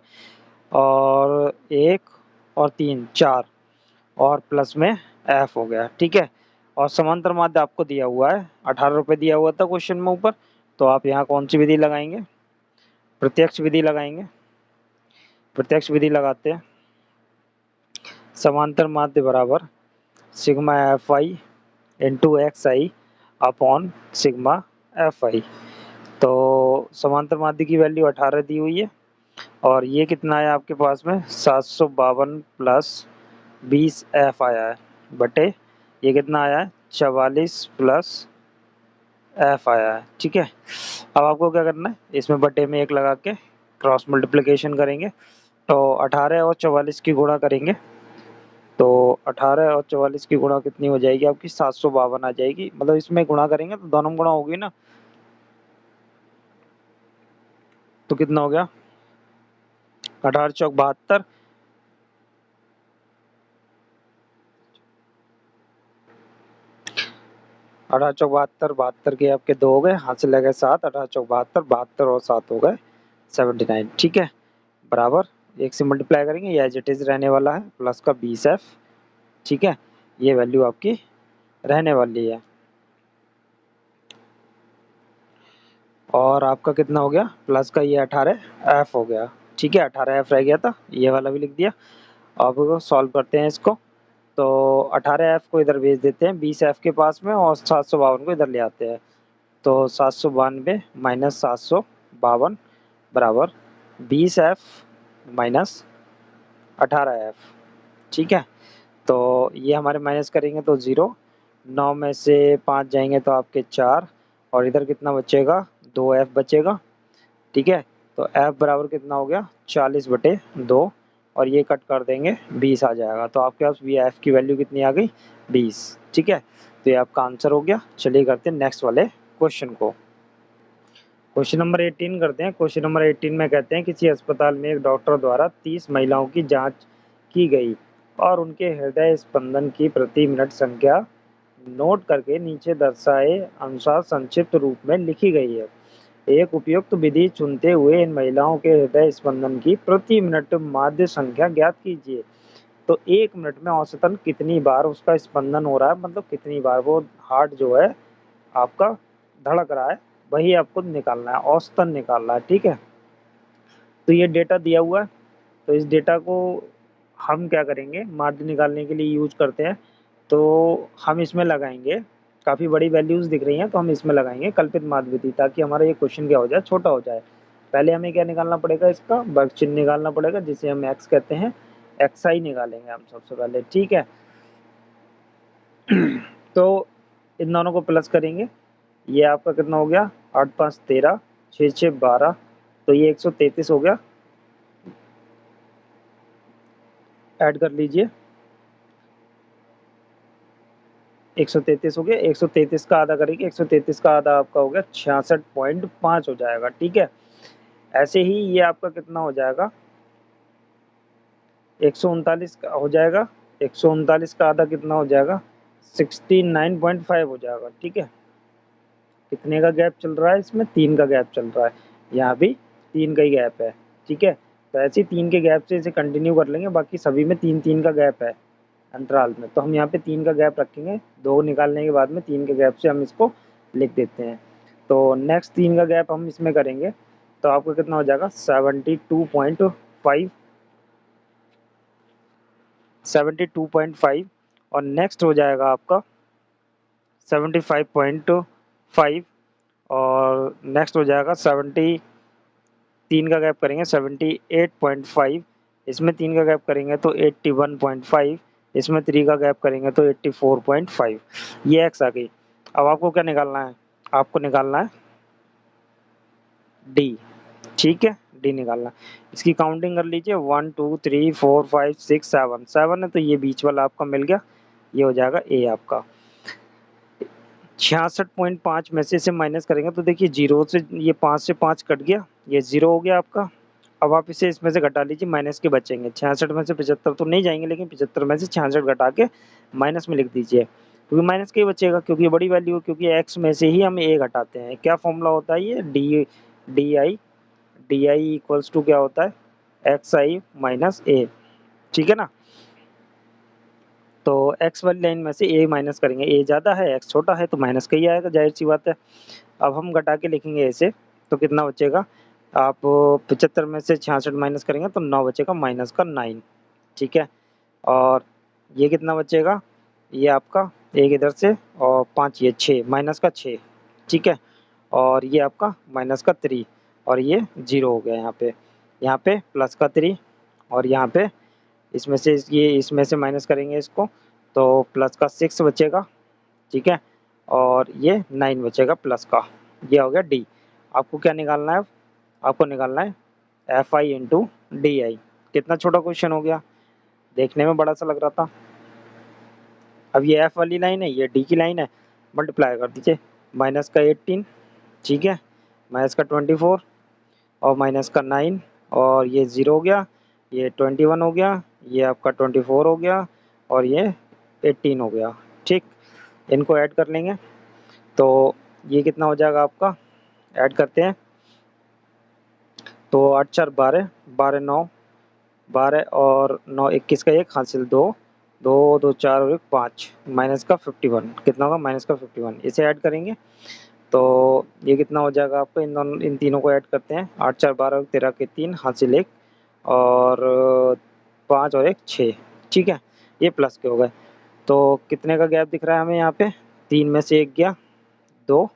और 1 और 3 4 और प्लस में एफ हो गया। ठीक है, और समांतर माध्य आपको दिया हुआ है, 18 रुपये दिया हुआ था क्वेश्चन में ऊपर, तो आप यहाँ कौन सी विधि लगाएंगे, प्रत्यक्ष विधि लगाएंगे। प्रत्यक्ष विधि लगाते हैं, समांतर माध्य बराबर sigma F I into X I upon sigma F आई। तो समांतर माध्य की वैल्यू 18 दी हुई है, और ये कितना है आपके पास में, 752 प्लस 20 एफ आया है, बटे ये कितना आया है, 44 प्लस एफ आया है। ठीक है, अब आपको क्या करना है, इसमें बटे में 1 लगा के क्रॉस मल्टीप्लिकेशन करेंगे, तो 18 और 44 की गुणा करेंगे, तो 18 और 44 की गुणा कितनी हो जाएगी आपकी, 752 आ जाएगी। मतलब इसमें गुणा करेंगे तो दोनों गुणा होगी ना, तो कितना हो गया, 18 चौक 72, 18 चौक 72, 72 के आपके 2 हो गए, हाथ से लगे 7, 18 चौक 72, 72 और 7 हो गए 79। ठीक है, बराबर 1 से मल्टीप्लाई करेंगे, ये एज इट इज रहने वाला है, प्लस का 20 एफ। ठीक है, ये वैल्यू आपकी रहने वाली है। और आपका कितना हो गया, प्लस का ये 18 एफ हो गया। ठीक है, 18 एफ रह गया था, ये वाला भी लिख दिया। अब सॉल्व करते हैं इसको, तो 18 एफ को इधर भेज देते हैं 20 एफ के पास में, और 752 को इधर ले आते हैं, तो 792 माइनस 752 बराबर 20 एफ माइनस 18 एफ। ठीक है, तो ये हमारे माइनस करेंगे तो 0, 9 में से 5 जाएंगे तो आपके 4, और इधर कितना बचेगा, 2 एफ बचेगा। ठीक है, तो एफ बराबर कितना हो गया, 40 बटे 2, और ये कट कर देंगे 20 आ जाएगा, तो आपके पास भी एफ की वैल्यू कितनी आ गई, 20। ठीक है, तो ये आपका आंसर हो गया। चलिए करते हैं नेक्स्ट वाले क्वेश्चन को। क्वेश्चन नंबर 18 करते हैं। क्वेश्चन नंबर 18 में कहते हैं, किसी अस्पताल में एक डॉक्टर द्वारा 30 महिलाओं की जांच की गई और उनके हृदय स्पंदन की प्रति मिनट संख्या नोट करके नीचे दर्शाए अनुसार संक्षिप्त रूप में लिखी गई है। एक उपयुक्त विधि चुनते हुए इन महिलाओं के हृदय स्पंदन की प्रति मिनट माध्य संख्या ज्ञात कीजिए। तो 1 मिनट में औसतन कितनी बार उसका स्पंदन हो रहा है, मतलब कितनी बार वो हार्ट जो है आपका धड़क रहा है, वही आपको निकालना है, औसतन निकालना है, ठीक है। तो ये डेटा दिया हुआ है, तो इस डेटा को हम क्या करेंगे, माध्य निकालने के लिए यूज करते हैं। तो हम इसमें लगाएंगे, काफ़ी बड़ी वैल्यूज़ दिख रही हैं तो हम इसमें लगाएंगे कल्पित माध्य विधि, ताकि हमारा ये क्वेश्चन क्या हो जाए, छोटा हो जाए। पहले हमें क्या निकालना पड़ेगा, इसका वर्ग चिन्ह निकालना पड़ेगा, जिसे हम एक्स कहते हैं, एक्स आई निकालेंगे हम सबसे पहले, ठीक है। तो इन दोनों को प्लस करेंगे, ये आपका कितना हो गया, 8 5 13, 6 6 12, तो ये 133 हो गया। ऐड कर लीजिए, 133 हो गया, 133 का आधा करेंगे, 133 का आधा आपका हो गया 66.5 हो जाएगा, ठीक है। ऐसे ही ये आपका कितना हो जाएगा, 139 का हो जाएगा, 139 का आधा कितना हो जाएगा, 69.5 हो जाएगा, ठीक है। कितने का गैप चल रहा है इसमें, 3 का गैप चल रहा है, यहाँ भी 3 का ही गैप है, ठीक है। तो ऐसे ही 3 के गैप से इसे कंटिन्यू कर लेंगे, बाकी सभी में 3 का गैप है अंतराल में, तो हम यहाँ पे 3 का गैप रखेंगे, 2 निकालने के बाद में 3 के गैप से हम इसको लिख देते हैं। तो नेक्स्ट 3 का गैप हम इसमें करेंगे, तो आपको कितना हो जाएगा, 72.5 और नेक्स्ट हो जाएगा आपका 75.5 और नेक्स्ट हो जाएगा 3 का गैप करेंगे 78.5, इसमें 3 का गैप करेंगे तो 81.5, इसमें 3 का गैप करेंगे तो 84.5। ये एक्स आ गई। अब आपको क्या निकालना है, आपको निकालना है डी, ठीक है, डी निकालना। इसकी काउंटिंग कर लीजिए, 1 2 3 4 5 6 7, 7 है तो ये बीच वाला आपका मिल गया, ये हो जाएगा ए आपका। 66.5 में से इसे माइनस करेंगे तो देखिए जीरो से ये 5 से 5 कट गया, ये जीरो हो गया आपका। अब आप इसे इसमें से घटा लीजिए, माइनस के बचेंगे, 66 में से 75 तो नहीं जाएंगे, लेकिन 75 में से 66 घटा के माइनस में लिख दीजिए, क्योंकि माइनस का ही बचेगा, क्योंकि ये बड़ी वैल्यू है, क्योंकि एक्स में से ही हम ए घटाते हैं। क्या फॉर्मूला होता है ये, डी आई इक्वल्स टू क्या होता है, एक्स आई माइनस ए, ठीक है ना। तो एक्स वाली लाइन में से ए माइनस करेंगे, ए ज़्यादा है एक्स छोटा है तो माइनस का ही आएगा, जाहिर सी बात है। अब हम घटा के लिखेंगे इसे, तो कितना बचेगा, आप 75 में से 66 माइनस करेंगे तो 9 बचेगा, माइनस का 9, ठीक है। और ये कितना बचेगा, ये आपका एक इधर से और 5 ये 6, माइनस का 6, ठीक है। और ये आपका माइनस का 3 और ये 0 हो गया यहाँ पे प्लस का 3 और यहाँ पे इसमें से ये इसमें से माइनस करेंगे इसको, तो प्लस का 6 बचेगा, ठीक है। और ये 9 बचेगा प्लस का, ये हो गया डी। आपको क्या निकालना है, आपको निकालना है एफ आई इंटू डी आई। कितना छोटा क्वेश्चन हो गया, देखने में बड़ा सा लग रहा था। अब ये एफ वाली लाइन है, ये डी की लाइन है, मल्टीप्लाई कर दीजिए, माइनस का 18, ठीक है, माइनस का 24 और माइनस का 9 और ये 0 हो गया, ये 21 हो गया, ये आपका 24 हो गया और ये 18 हो गया, ठीक। इनको ऐड कर लेंगे तो ये कितना हो जाएगा आपका, ऐड करते हैं तो 8 4 12, 12 9, 12 और 9 21 का 1 हासिल 2, 2 2 4 और 1 5, माइनस का 51, कितना होगा, माइनस का 51। इसे ऐड करेंगे तो ये कितना हो जाएगा आपको, इन तीनों को ऐड करते हैं, 8 4 12 13 के 3 हासिल 1 और 5 और 1 6, ठीक है। ये प्लस के हो गए, तो कितने का गैप दिख रहा है हमें यहाँ पे, 3 में से 1 गया 2,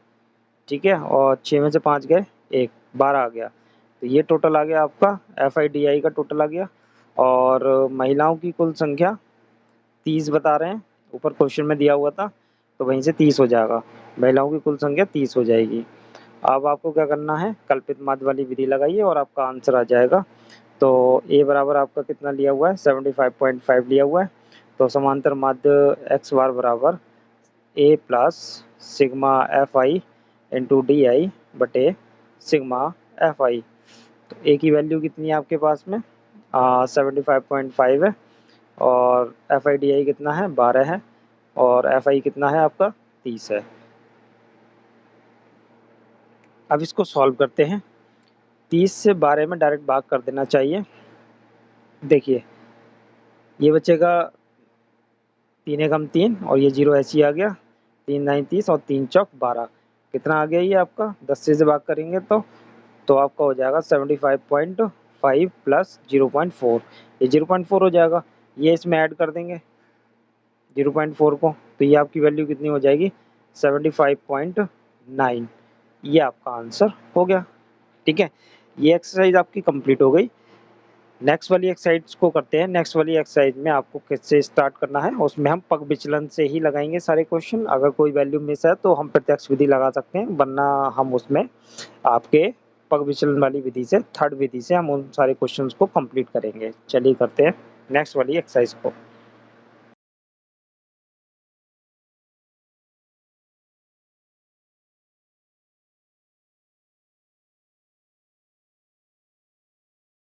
ठीक है, और 6 में से 5 गए 1, 12 आ गया। तो ये टोटल आ गया आपका एफ आई डी आई का टोटल आ गया। और महिलाओं की कुल संख्या 30 बता रहे हैं, ऊपर क्वेश्चन में दिया हुआ था, तो वहीं से 30 हो जाएगा, महिलाओं की कुल संख्या 30 हो जाएगी। अब आपको क्या करना है, कल्पित माध्य वाली विधि लगाइए और आपका आंसर आ जाएगा। तो ए बराबर आपका कितना लिया हुआ है, 75.5 लिया हुआ है। तो समांतर माध्य एक्स बार बराबर A plus sigma F I into D I बटे सिग्मा एफ आई। तो ए की वैल्यू कितनी है आपके पास में, 75.5 है और एफ आई डी आई कितना है, 12 है और एफ आई कितना है आपका, 30 है। अब इसको सॉल्व करते हैं, 30 से 12 में डायरेक्ट भाग कर देना चाहिए। देखिए ये बचेगा 3 एकम 3 और ये 0 ऐसे ही आ गया, 3 9 30 और 3 चौक 12। कितना आ गया ये आपका 10 से भाग करेंगे तो आपका हो जाएगा 75.5 प्लस 0.4, ये 0.4 हो जाएगा। ये इसमें ऐड कर देंगे 0.4 को, तो ये आपकी वैल्यू कितनी हो जाएगी 75.9। ये आपका आंसर हो गया। ठीक है, ये एक्सरसाइज आपकी कंप्लीट हो गई। नेक्स्ट वाली एक्सरसाइज को करते हैं। नेक्स्ट वाली एक्सरसाइज में आपको किससे स्टार्ट करना है, उसमें हम पग विचलन से ही लगाएंगे सारे क्वेश्चन। अगर कोई वैल्यू मिस है तो हम प्रत्यक्ष विधि लगा सकते हैं, वरना हम उसमें आपके पग विचलन वाली विधि से, थर्ड विधि से हम उन सारे क्वेश्चंस को कंप्लीट करेंगे। चलिए करते हैं नेक्स्ट वाली एक्सरसाइज को।